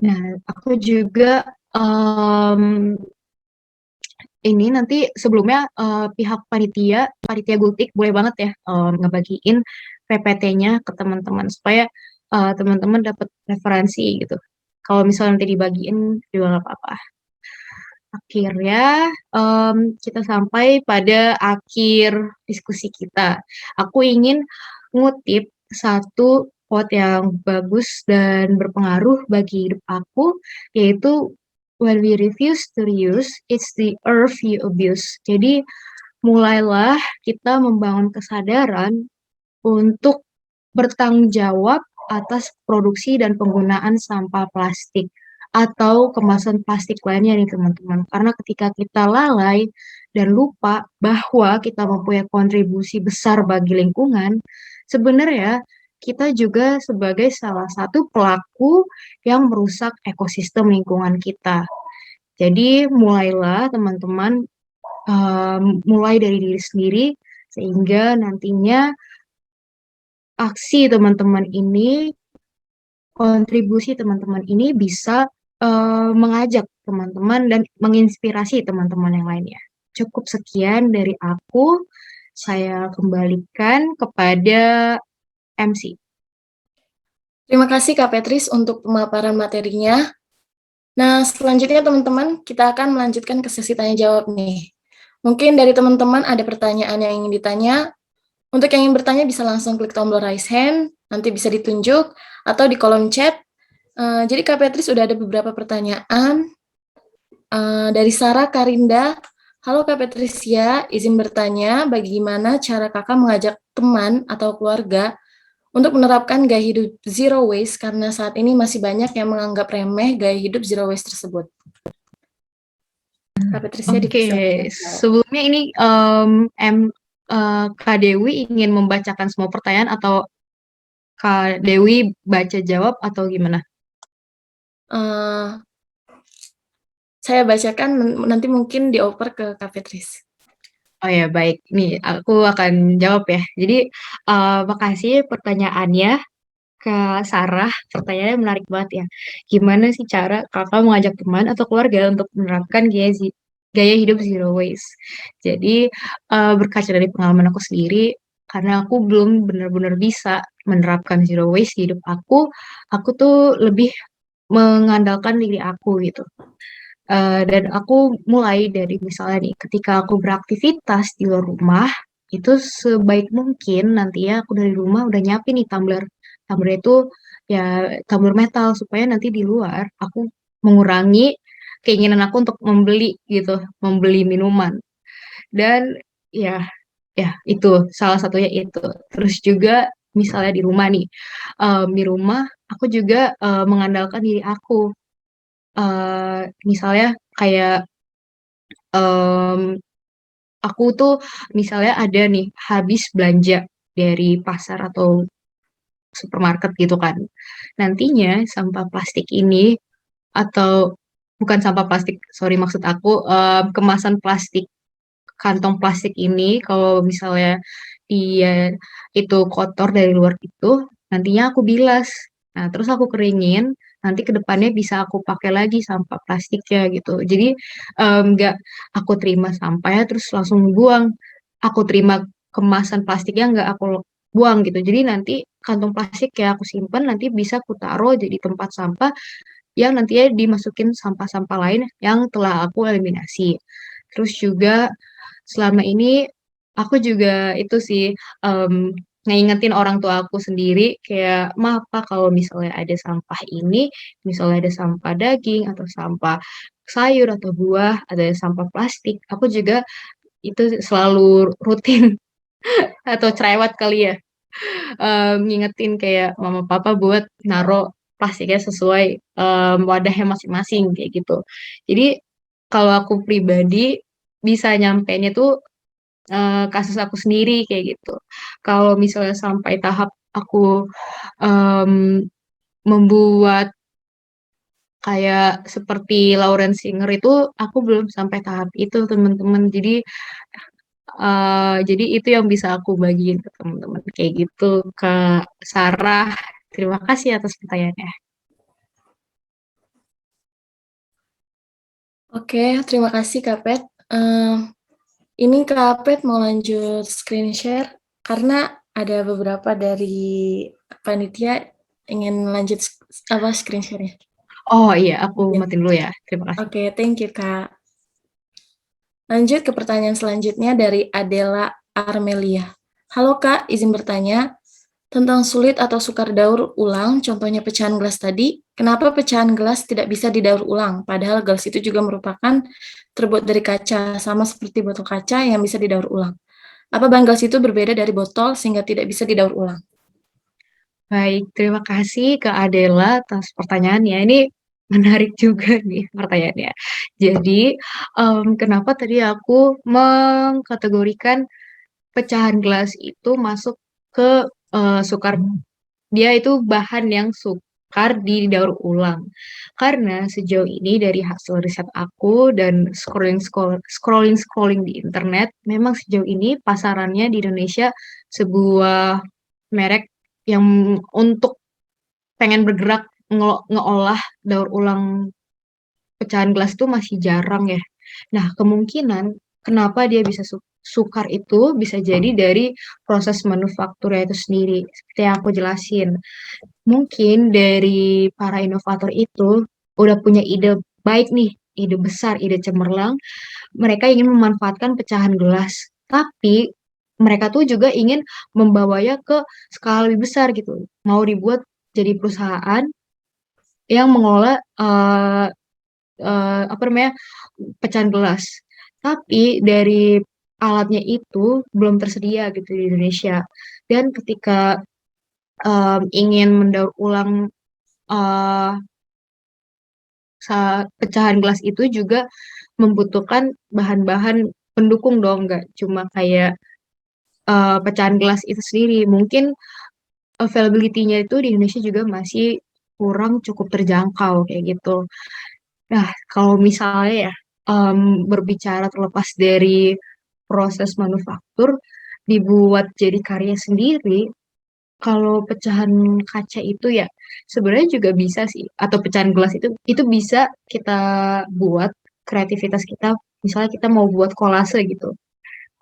Nah, aku juga ini nanti sebelumnya pihak panitia Gultik boleh banget ya ngebagiin PPT-nya ke teman-teman supaya teman-teman dapat referensi gitu. Kalau misalnya nanti dibagiin juga nggak apa-apa. Akhirnya kita sampai pada akhir diskusi kita. Aku ingin ngutip satu quote yang bagus dan berpengaruh bagi hidup aku, yaitu when we refuse to reuse, it's the earth you abuse. Jadi mulailah kita membangun kesadaran untuk bertanggung jawab atas produksi dan penggunaan sampah plastik atau kemasan plastik lainnya nih teman-teman. Karena ketika kita lalai dan lupa bahwa kita mempunyai kontribusi besar bagi lingkungan, sebenarnya kita juga sebagai salah satu pelaku yang merusak ekosistem lingkungan kita. Jadi mulailah teman-teman mulai dari diri sendiri sehingga nantinya aksi teman-teman ini, kontribusi teman-teman ini bisa mengajak teman-teman dan menginspirasi teman-teman yang lainnya. Cukup sekian dari aku. Saya kembalikan kepada MC. Terima kasih Kak Petris untuk pemaparan materinya. Nah, selanjutnya teman-teman, kita akan melanjutkan ke sesi tanya jawab nih. Mungkin dari teman-teman ada pertanyaan yang ingin ditanya. Untuk yang ingin bertanya bisa langsung klik tombol raise hand, nanti bisa ditunjuk, atau di kolom chat. Jadi Kak Petris sudah ada beberapa pertanyaan. Dari Sarah Karinda, halo Kak Patricia, izin bertanya bagaimana cara kakak mengajak teman atau keluarga untuk menerapkan gaya hidup zero waste karena saat ini masih banyak yang menganggap remeh gaya hidup zero waste tersebut. Kak Patricia Oke, sebelumnya ini Kak Dewi ingin membacakan semua pertanyaan atau Kak Dewi baca jawab atau gimana? saya bacakan, nanti mungkin dioper ke Kak Fetris. Oh ya, baik. Nih, aku akan jawab ya. Jadi, makasih pertanyaannya, Kak Sarah. Pertanyaannya menarik banget ya. Gimana sih cara kakak mengajak teman atau keluarga untuk menerapkan gaya hidup zero waste? Jadi, berkaca dari pengalaman aku sendiri, karena aku belum benar-benar bisa menerapkan zero waste di hidup aku tuh lebih mengandalkan diri aku gitu. Dan aku mulai dari misalnya nih, ketika aku beraktivitas di luar rumah, itu sebaik mungkin nanti ya aku dari rumah udah nyiapin nih tumbler. Tumbler itu ya tumbler metal supaya nanti di luar aku mengurangi keinginan aku untuk membeli gitu, membeli minuman. Dan ya ya itu salah satunya itu. Terus juga misalnya di rumah nih, di rumah aku juga mengandalkan diri aku. Misalnya kayak em, aku tuh misalnya ada nih habis belanja dari pasar atau supermarket gitu kan. Nantinya sampah plastik ini atau bukan sampah plastik, sorry maksud aku kemasan plastik, kantong plastik ini kalau misalnya dia itu kotor dari luar itu, nantinya aku bilas. Nah, terus aku keringin, nanti ke depannya bisa aku pakai lagi sampah plastiknya gitu. Jadi nggak aku terima sampahnya terus langsung buang. Aku terima kemasan plastiknya nggak aku buang gitu. Jadi nanti kantong plastik kayak aku simpan nanti bisa aku taruh jadi tempat sampah yang nantinya dimasukin sampah-sampah lain yang telah aku eliminasi. Terus juga selama ini aku juga itu sih em, ngingetin orang tua aku sendiri kayak maaf Pak kalau misalnya ada sampah ini, misalnya ada sampah daging atau sampah sayur atau buah, ada sampah plastik, aku juga itu selalu rutin atau cerewet kali ya ngingetin kayak mama papa buat naro plastiknya sesuai wadahnya masing-masing kayak gitu. Jadi kalau aku pribadi bisa nyampeinnya tuh kasus aku sendiri kayak gitu. Kalau misalnya sampai tahap aku em, membuat kayak seperti Lauren Singer itu aku belum sampai tahap itu teman-teman. Jadi itu yang bisa aku bagiin ke teman-teman kayak gitu ke Sarah. Terima kasih atas pertanyaannya. Oke, terima kasih Kak Pet. Ini Kak Pet mau lanjut screen share karena ada beberapa dari panitia ingin lanjut screen share-nya. Oh iya, aku Iya. matiin dulu ya. Terima kasih. Oke, thank you Kak. Lanjut ke pertanyaan selanjutnya dari Adela Armelia. Halo Kak, izin bertanya tentang sulit atau sukar daur ulang, contohnya pecahan gelas tadi. Kenapa pecahan gelas tidak bisa didaur ulang? Padahal gelas itu juga merupakan terbuat dari kaca, sama seperti botol kaca yang bisa didaur ulang. Apa bahan gelas itu berbeda dari botol sehingga tidak bisa didaur ulang? Baik, terima kasih ke Adela atas pertanyaannya. Ini menarik juga nih pertanyaannya. Jadi, kenapa tadi aku mengkategorikan pecahan gelas itu masuk ke sukar, dia itu bahan yang sukar didaur ulang. Karena sejauh ini dari hasil riset aku dan scrolling di internet, memang sejauh ini pasarannya di Indonesia sebuah merek yang untuk pengen bergerak ngeolah daur ulang pecahan gelas itu masih jarang ya. Nah, kemungkinan kenapa dia bisa sukar itu bisa jadi dari proses manufakturnya itu sendiri. Seperti yang aku jelasin. Mungkin dari para inovator itu udah punya ide baik nih, ide besar, ide cemerlang. Mereka ingin memanfaatkan pecahan gelas. Tapi mereka tuh juga ingin membawanya ke skala lebih besar gitu. Mau dibuat jadi perusahaan yang mengelola apa namanya pecahan gelas. Tapi dari alatnya itu belum tersedia gitu di Indonesia. Dan ketika ingin mendaur ulang eh, pecahan gelas itu juga membutuhkan bahan-bahan pendukung dong, nggak cuma kayak pecahan gelas itu sendiri. Mungkin availability-nya itu di Indonesia juga masih kurang cukup terjangkau kayak gitu. Nah, kalau misalnya ya, berbicara terlepas dari proses manufaktur, dibuat jadi karya sendiri, kalau pecahan kaca itu ya sebenarnya juga bisa sih, atau pecahan gelas itu bisa kita buat kreativitas kita. Misalnya kita mau buat kolase gitu,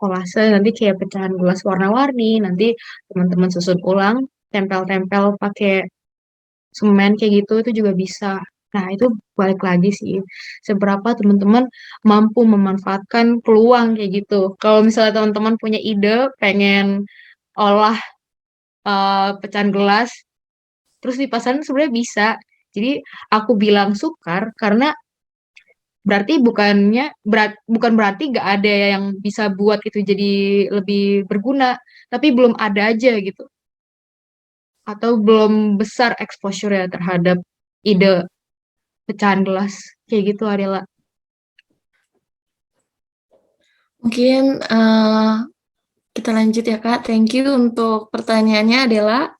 kolase nanti kayak pecahan gelas warna-warni, nanti teman-teman susun ulang, tempel-tempel pakai semen kayak gitu, itu juga bisa. Nah, itu balik lagi sih, seberapa teman-teman mampu memanfaatkan peluang kayak gitu. Kalau misalnya teman-teman punya ide, pengen olah pecahan gelas, terus dipasarin sebenarnya bisa. Jadi aku bilang sukar karena berarti bukan berarti gak ada yang bisa buat itu jadi lebih berguna, tapi belum ada aja gitu. Atau belum besar exposure ya terhadap ide pecahan gelas kayak gitu adalah. Mungkin kita lanjut ya Kak. Thank you untuk pertanyaannya Adela.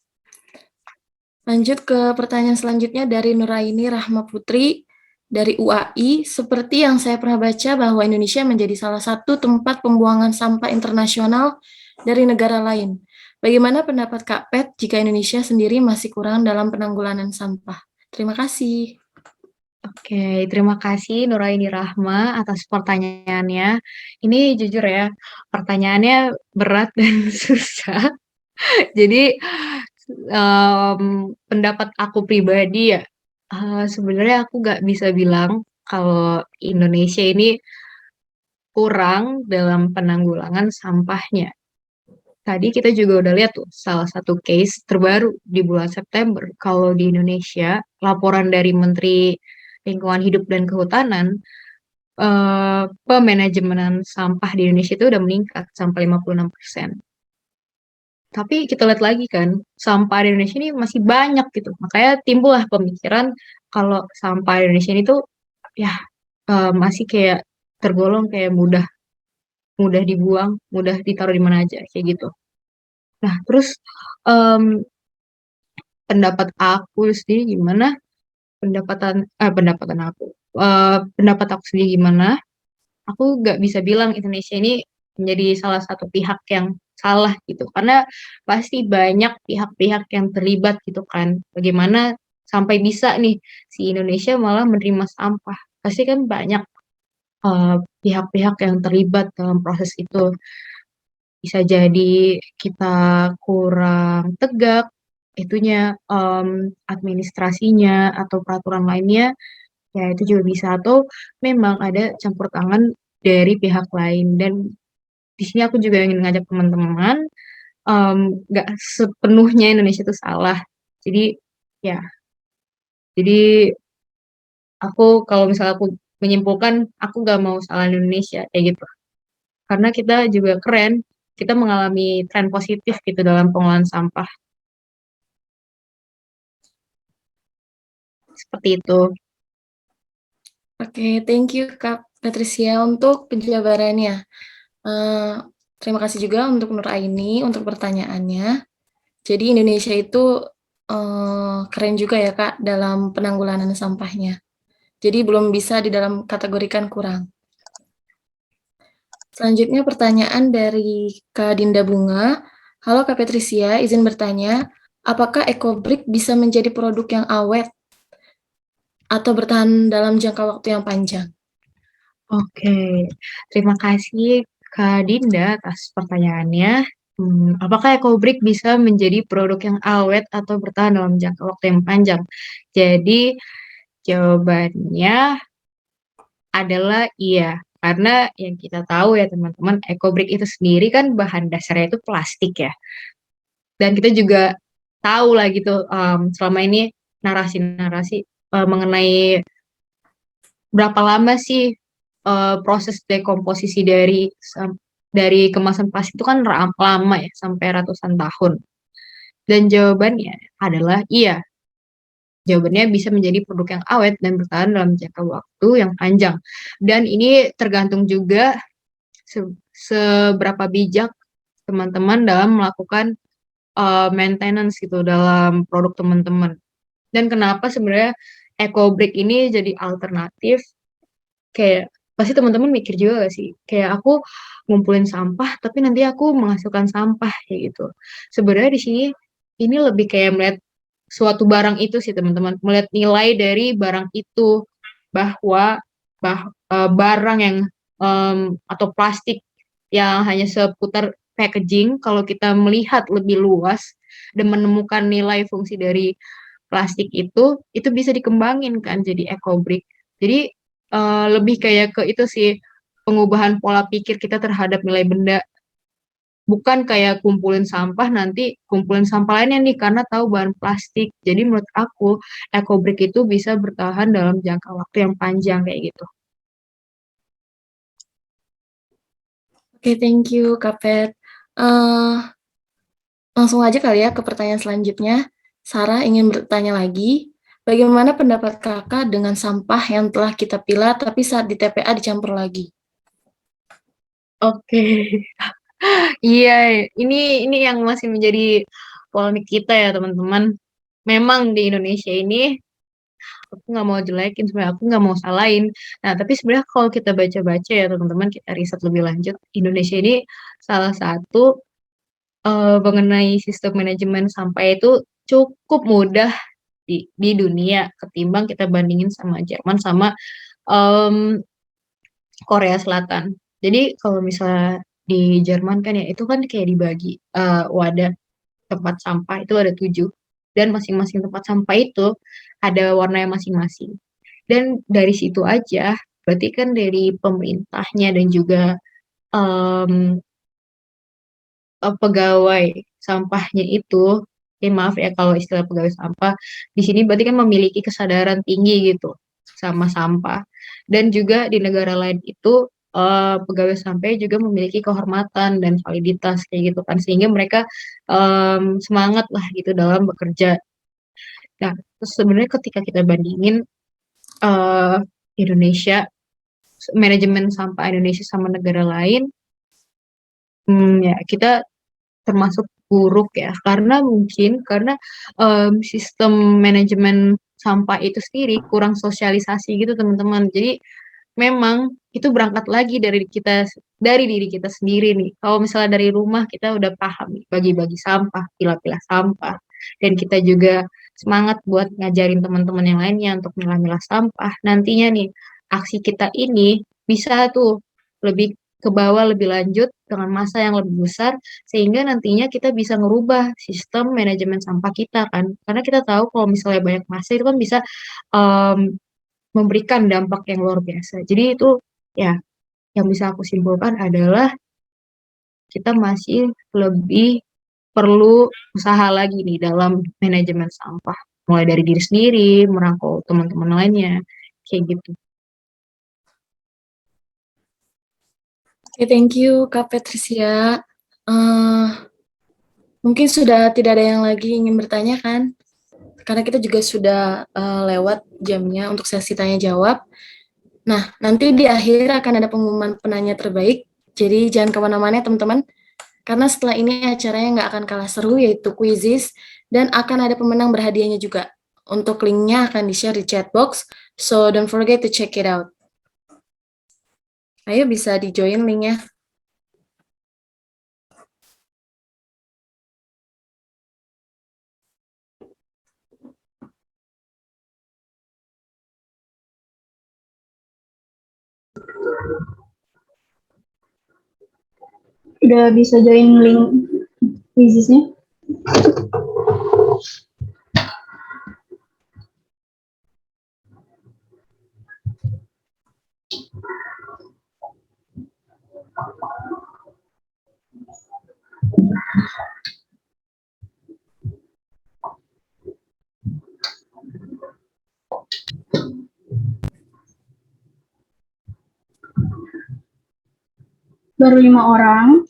Lanjut ke pertanyaan selanjutnya dari Nuraini Rahma Putri dari UAI. Seperti yang saya pernah baca bahwa Indonesia menjadi salah satu tempat pembuangan sampah internasional dari negara lain. Bagaimana pendapat Kak Pet jika Indonesia sendiri masih kurang dalam penanggulangan sampah? Terima kasih. Oke, terima kasih Nuraini Rahma atas pertanyaannya. Ini jujur ya, pertanyaannya berat dan susah. Jadi pendapat aku pribadi ya, sebenarnya aku nggak bisa bilang kalau Indonesia ini kurang dalam penanggulangan sampahnya. Tadi kita juga udah lihat tuh salah satu case terbaru di bulan September. Kalau di Indonesia, laporan dari Menteri Lingkungan Hidup dan Kehutanan, pemanajemenan sampah di Indonesia itu udah meningkat sampai 56%. Tapi kita lihat lagi kan, sampah di Indonesia ini masih banyak gitu. Makanya timbullah pemikiran kalau sampah di Indonesia ini tuh ya masih kayak tergolong kayak mudah mudah dibuang, mudah ditaruh di mana aja kayak gitu. Nah, terus em, pendapat aku sendiri gimana? Pendapatan aku. Pendapat aku sendiri gimana? Aku nggak bisa bilang Indonesia ini menjadi salah satu pihak yang salah gitu, karena pasti banyak pihak-pihak yang terlibat gitu kan. Bagaimana sampai bisa nih si Indonesia malah menerima sampah? Pasti kan banyak eh, pihak-pihak yang terlibat dalam proses itu. Bisa jadi kita kurang tegak itunya, administrasinya atau peraturan lainnya, ya itu juga bisa, atau memang ada campur tangan dari pihak lain. Dan di sini aku juga ingin ngajak teman-teman, em, nggak sepenuhnya Indonesia itu salah. Jadi ya, jadi aku kalau misalnya aku menyimpulkan, aku nggak mau salah Indonesia kayak gitu. Karena kita juga keren, kita mengalami tren positif gitu dalam pengelolaan sampah. Seperti itu. Oke, thank you Kak Patricia untuk penjabarannya. Eh, terima kasih juga untuk Nur Aini untuk pertanyaannya. Jadi Indonesia itu keren juga ya Kak dalam penanggulangan sampahnya. Jadi belum bisa di dalam kategorikan kurang. Selanjutnya pertanyaan dari Kak Dinda Bunga. Halo Kak Patricia, izin bertanya, apakah EcoBrick bisa menjadi produk yang awet atau bertahan dalam jangka waktu yang panjang? Oke, terima kasih Kak Dinda atas pertanyaannya. Apakah EcoBrick bisa menjadi produk yang awet atau bertahan dalam jangka waktu yang panjang? Jadi, jawabannya adalah iya. Karena yang kita tahu ya teman-teman, EcoBrick itu sendiri kan bahan dasarnya itu plastik ya. Dan kita juga tahu lah gitu, selama ini narasi-narasi mengenai berapa lama sih proses dekomposisi dari kemasan plastik itu kan lama ya, sampai ratusan tahun. Dan jawabannya adalah iya. Jawabannya bisa menjadi produk yang awet dan bertahan dalam jangka waktu yang panjang. Dan ini tergantung juga seberapa bijak teman-teman dalam melakukan maintenance gitu dalam produk teman-teman. Dan kenapa sebenarnya eco break ini jadi alternatif, kayak pasti teman-teman mikir juga gak sih? Kayak aku ngumpulin sampah, tapi nanti aku menghasilkan sampah kayak gitu. Sebenarnya di sini ini lebih kayak melihat suatu barang itu sih teman-teman, melihat nilai dari barang itu bahwa barang yang atau plastik yang hanya seputar packaging, kalau kita melihat lebih luas dan menemukan nilai fungsi dari plastik itu bisa dikembangin kan jadi eco brick. Jadi lebih kayak ke itu sih, pengubahan pola pikir kita terhadap nilai benda, bukan kayak kumpulin sampah nanti kumpulin sampah lainnya nih karena tahu bahan plastik. Jadi menurut aku eco brick itu bisa bertahan dalam jangka waktu yang panjang kayak gitu. Oke, thank you, Kak Pet. Eh, langsung aja kali ya ke pertanyaan selanjutnya. Sarah ingin bertanya lagi, bagaimana pendapat kakak dengan sampah yang telah kita pilah tapi saat di TPA dicampur lagi? Oke. Iya, ini yang masih menjadi polemik kita ya teman-teman. Memang di Indonesia ini, aku nggak mau jelekin, sebenarnya aku nggak mau salahin. Nah, tapi sebenarnya kalau kita baca-baca ya teman-teman, kita riset lebih lanjut, Indonesia ini salah satu mengenai sistem manajemen sampah itu cukup mudah di dunia ketimbang kita bandingin sama Jerman sama em, Korea Selatan. Jadi kalau misalnya di Jerman kan ya itu kan kayak dibagi wadah tempat sampah itu ada 7, dan masing-masing tempat sampah itu ada warnanya masing-masing. Dan dari situ aja berarti kan dari pemerintahnya dan juga em, pegawai sampahnya itu, maaf ya kalau istilah pegawai sampah di sini berarti kan memiliki kesadaran tinggi gitu sama sampah. Dan juga di negara lain itu pegawai sampah juga memiliki kehormatan dan validitas kayak gitu kan, sehingga mereka semangat lah gitu dalam bekerja. Nah, terus sebenarnya ketika kita bandingin eh, Indonesia, manajemen sampah Indonesia sama negara lain, ya kita termasuk buruk ya, karena mungkin karena sistem manajemen sampah itu sendiri kurang sosialisasi gitu teman-teman. Jadi memang itu berangkat lagi dari diri kita sendiri nih. Kalau misalnya dari rumah kita udah paham nih, bagi-bagi sampah, pilah-pilah sampah, dan kita juga semangat buat ngajarin teman-teman yang lainnya untuk milah-milah sampah. Nantinya nih aksi kita ini bisa tuh lebih ke bawah lebih lanjut dengan masa yang lebih besar, sehingga nantinya kita bisa ngerubah sistem manajemen sampah kita kan. Karena kita tahu kalau misalnya banyak masa itu kan bisa em, memberikan dampak yang luar biasa. Jadi itu ya yang bisa aku simpulkan adalah kita masih lebih perlu usaha lagi nih dalam manajemen sampah. Mulai dari diri sendiri, merangkul teman-teman lainnya, kayak gitu. Oke, thank you, Kak Patricia. Eh, mungkin sudah tidak ada yang lagi ingin bertanya kan? Karena kita juga sudah lewat jamnya untuk sesi tanya jawab. Nah, nanti di akhir akan ada pengumuman penanya terbaik. Jadi jangan kemana-mana ya teman-teman. Karena setelah ini acaranya nggak akan kalah seru, yaitu quizzes. Dan akan ada pemenang berhadiahnya juga. Untuk linknya akan di-share di chat box. So don't forget to check it out. Ayo bisa di-join linknya. Udah bisa join link quizesnya? Baru 5 orang.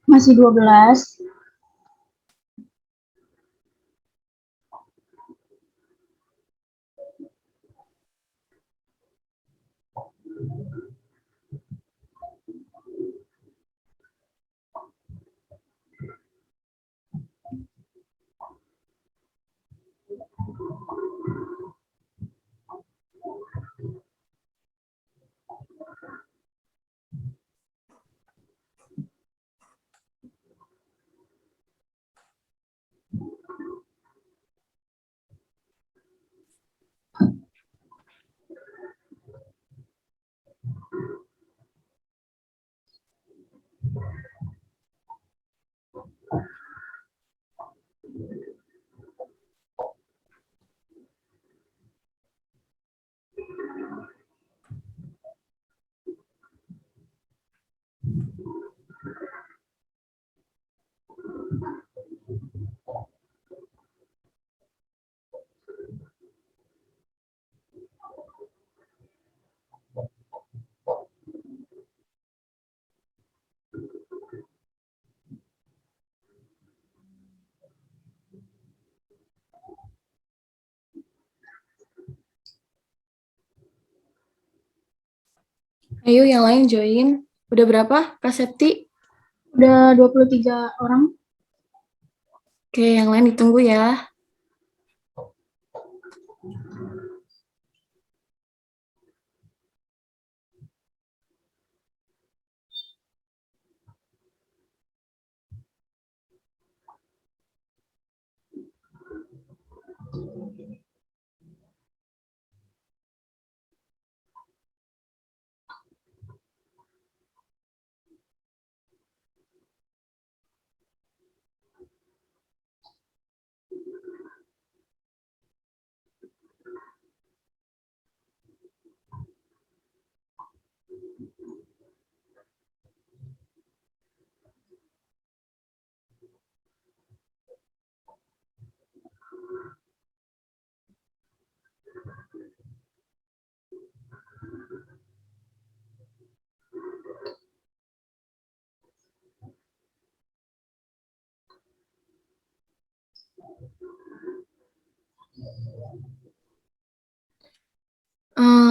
Masih 12. Ayo yang lain join. Udah berapa, Kak Septi? Udah 23 orang. Oke, yang lain ditunggu ya.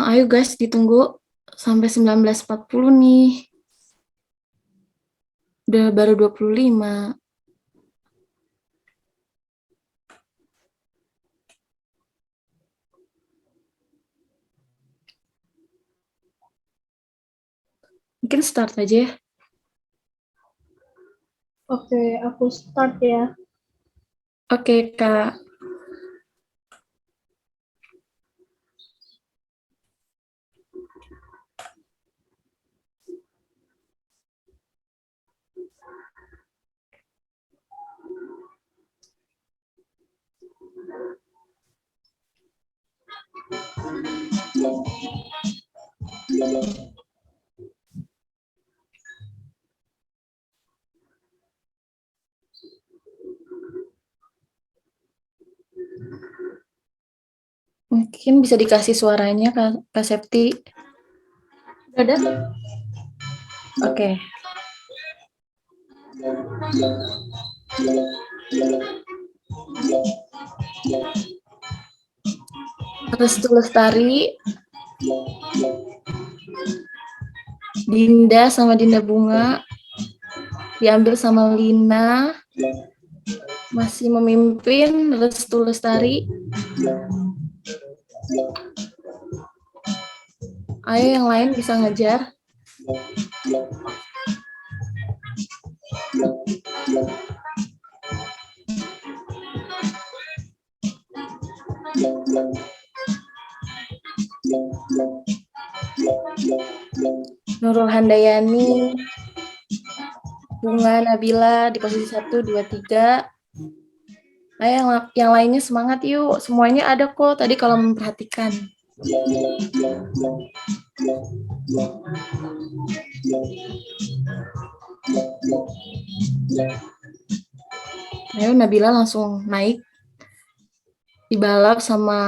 Ayo guys, ditunggu sampai 19.40 nih. Udah baru 25. Mungkin start aja ya. Oke, aku start ya. Oke, Kak. Mungkin bisa dikasih suaranya, Kak Septi. Udah ada? Oke. Restu Lestari, Dinda sama Dinda Bunga, diambil sama Lina, masih memimpin Restu Lestari. Ayo yang lain bisa ngejar. Nurul Handayani, Bunga Nabila di posisi 1, 2, 3. Ayo yang lainnya semangat yuk. Semuanya ada kok tadi kalau memperhatikan. Ayo Nabila langsung naik. Dibalap sama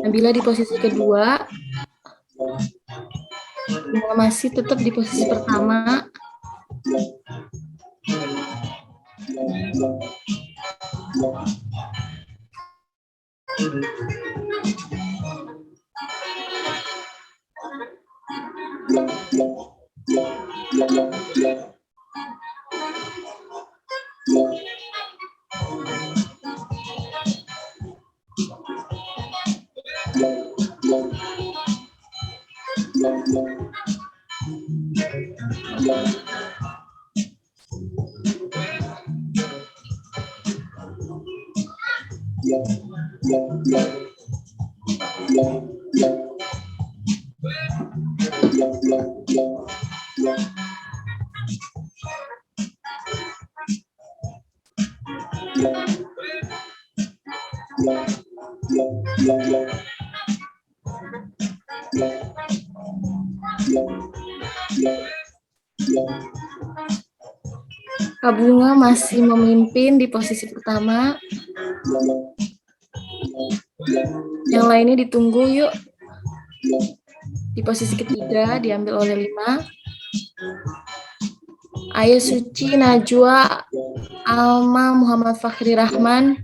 Nabila di posisi kedua. Bunga masih tetap di posisi pertama. Kak Bunga masih memimpin di posisi pertama. Yang lainnya ditunggu yuk. Di posisi ketiga diambil oleh 5. Ayu Suci, Najwa, Alma, Muhammad Fakhri Rahman.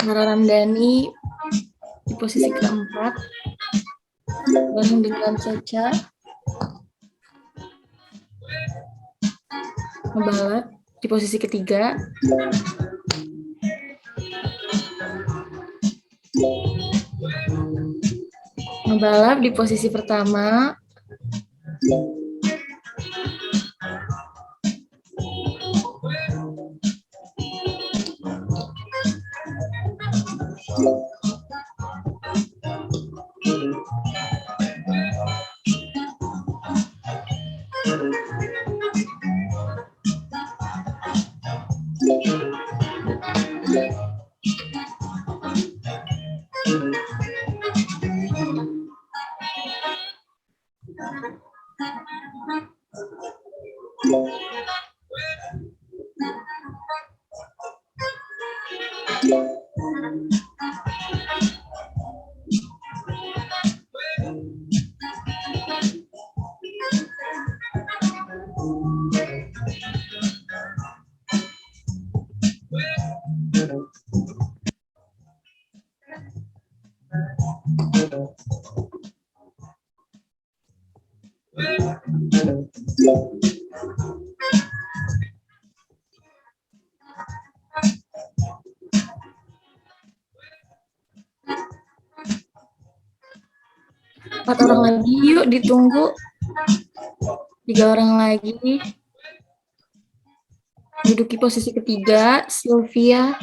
Sarah Ramdhani di posisi keempat, bareng dengan Caca. Ngebalat di posisi ketiga. Ngebalap di posisi pertama. Empat orang lagi yuk, ditunggu. 3 orang lagi. Duduki posisi ketiga, Sylvia.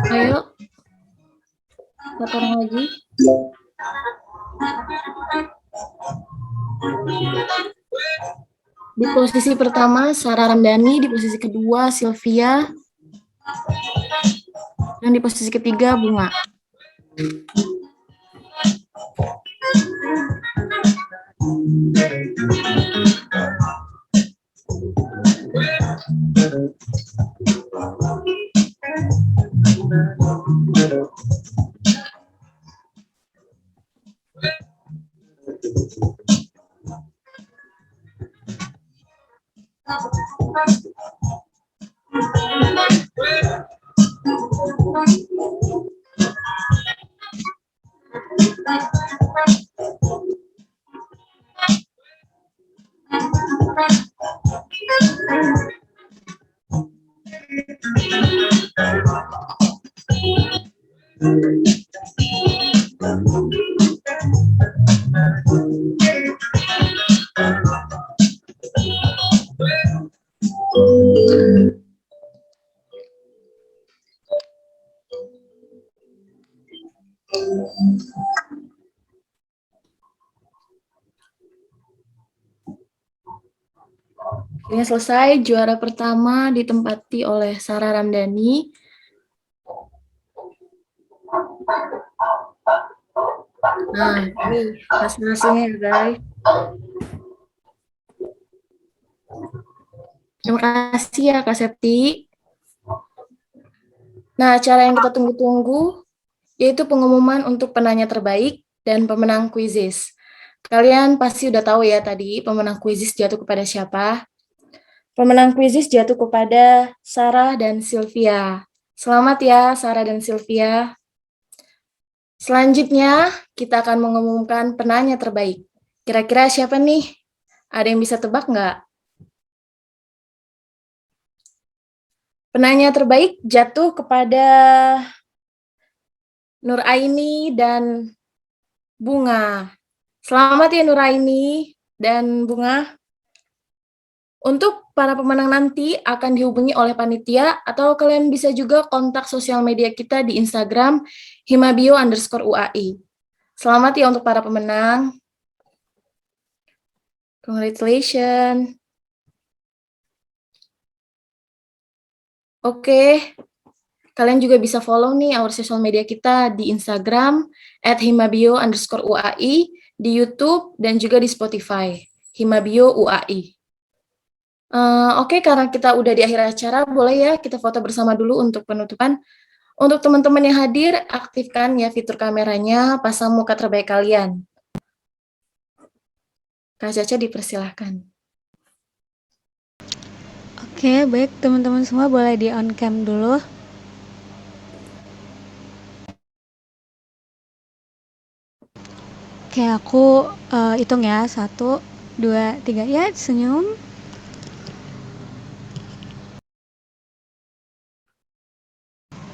Ayo, 4 orang lagi. Di posisi pertama, Sarah Ramdhani. Di posisi kedua, Sylvia. Dan di posisi ketiga, Bunga. Akhirnya selesai, juara pertama ditempati oleh Sarah Ramdhani. Nah, ini hasil-hasilnya ya guys. Terima kasih ya Kak Septi. Nah, acara yang kita tunggu-tunggu yaitu pengumuman untuk penanya terbaik dan pemenang kuisis. Kalian pasti udah tahu ya tadi pemenang kuisis jatuh kepada siapa? Pemenang kuisis jatuh kepada Sarah dan Sylvia. Selamat ya Sarah dan Sylvia. Selanjutnya kita akan mengumumkan penanya terbaik. Kira-kira siapa nih? Ada yang bisa tebak nggak? Penanya terbaik jatuh kepada Nuraini dan Bunga. Selamat ya Nuraini dan Bunga. Untuk para pemenang nanti akan dihubungi oleh panitia atau kalian bisa juga kontak sosial media kita di Instagram himabio_UAI. Selamat ya untuk para pemenang. Congratulations. Oke, kalian juga bisa follow nih our social media kita di Instagram @himabio_UAI, di YouTube dan juga di Spotify Himabio UAI. Oke, karena kita udah di akhir acara, boleh ya kita foto bersama dulu untuk penutupan. Untuk teman-teman yang hadir, aktifkan ya fitur kameranya, pasang muka terbaik kalian. Kak Caca dipersilahkan. Oke, baik teman-teman semua boleh di on cam dulu. Oke, aku hitung ya. 1, 2, 3. Ya, senyum.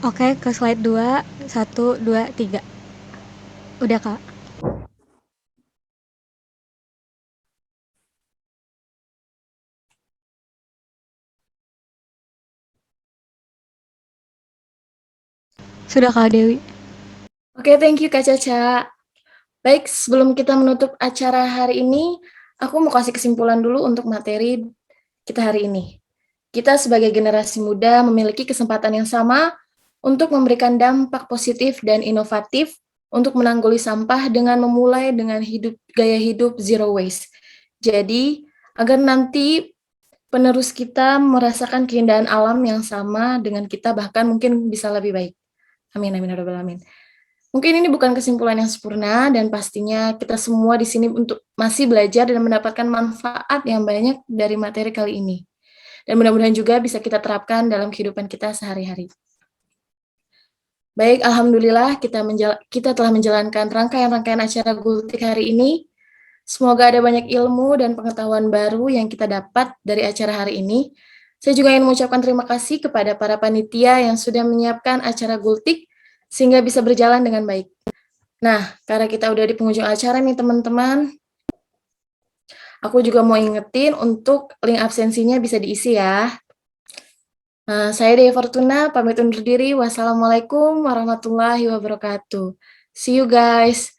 Oke, ke slide 2. 1, 2, 3. Udah, Kak. Sudah, Kak Dewi. Oke, thank you Kak Caca. Baik, sebelum kita menutup acara hari ini, aku mau kasih kesimpulan dulu untuk materi kita hari ini. Kita sebagai generasi muda memiliki kesempatan yang sama untuk memberikan dampak positif dan inovatif untuk menanggulangi sampah dengan memulai dengan gaya hidup zero waste. Jadi, agar nanti penerus kita merasakan keindahan alam yang sama dengan kita, bahkan mungkin bisa lebih baik. Amin, amin, ya rabbal alamin. Mungkin ini bukan kesimpulan yang sempurna dan pastinya kita semua di sini untuk masih belajar dan mendapatkan manfaat yang banyak dari materi kali ini. Dan mudah-mudahan juga bisa kita terapkan dalam kehidupan kita sehari-hari. Baik, alhamdulillah kita telah menjalankan rangkaian-rangkaian acara Gultik hari ini. Semoga ada banyak ilmu dan pengetahuan baru yang kita dapat dari acara hari ini. Saya juga ingin mengucapkan terima kasih kepada para panitia yang sudah menyiapkan acara Gultik sehingga bisa berjalan dengan baik. Nah, karena kita udah di penghujung acara nih teman-teman, aku juga mau ingetin untuk link absensinya bisa diisi ya. Saya Dea Fortuna, pamit undur diri. Wassalamualaikum warahmatullahi wabarakatuh. See you guys.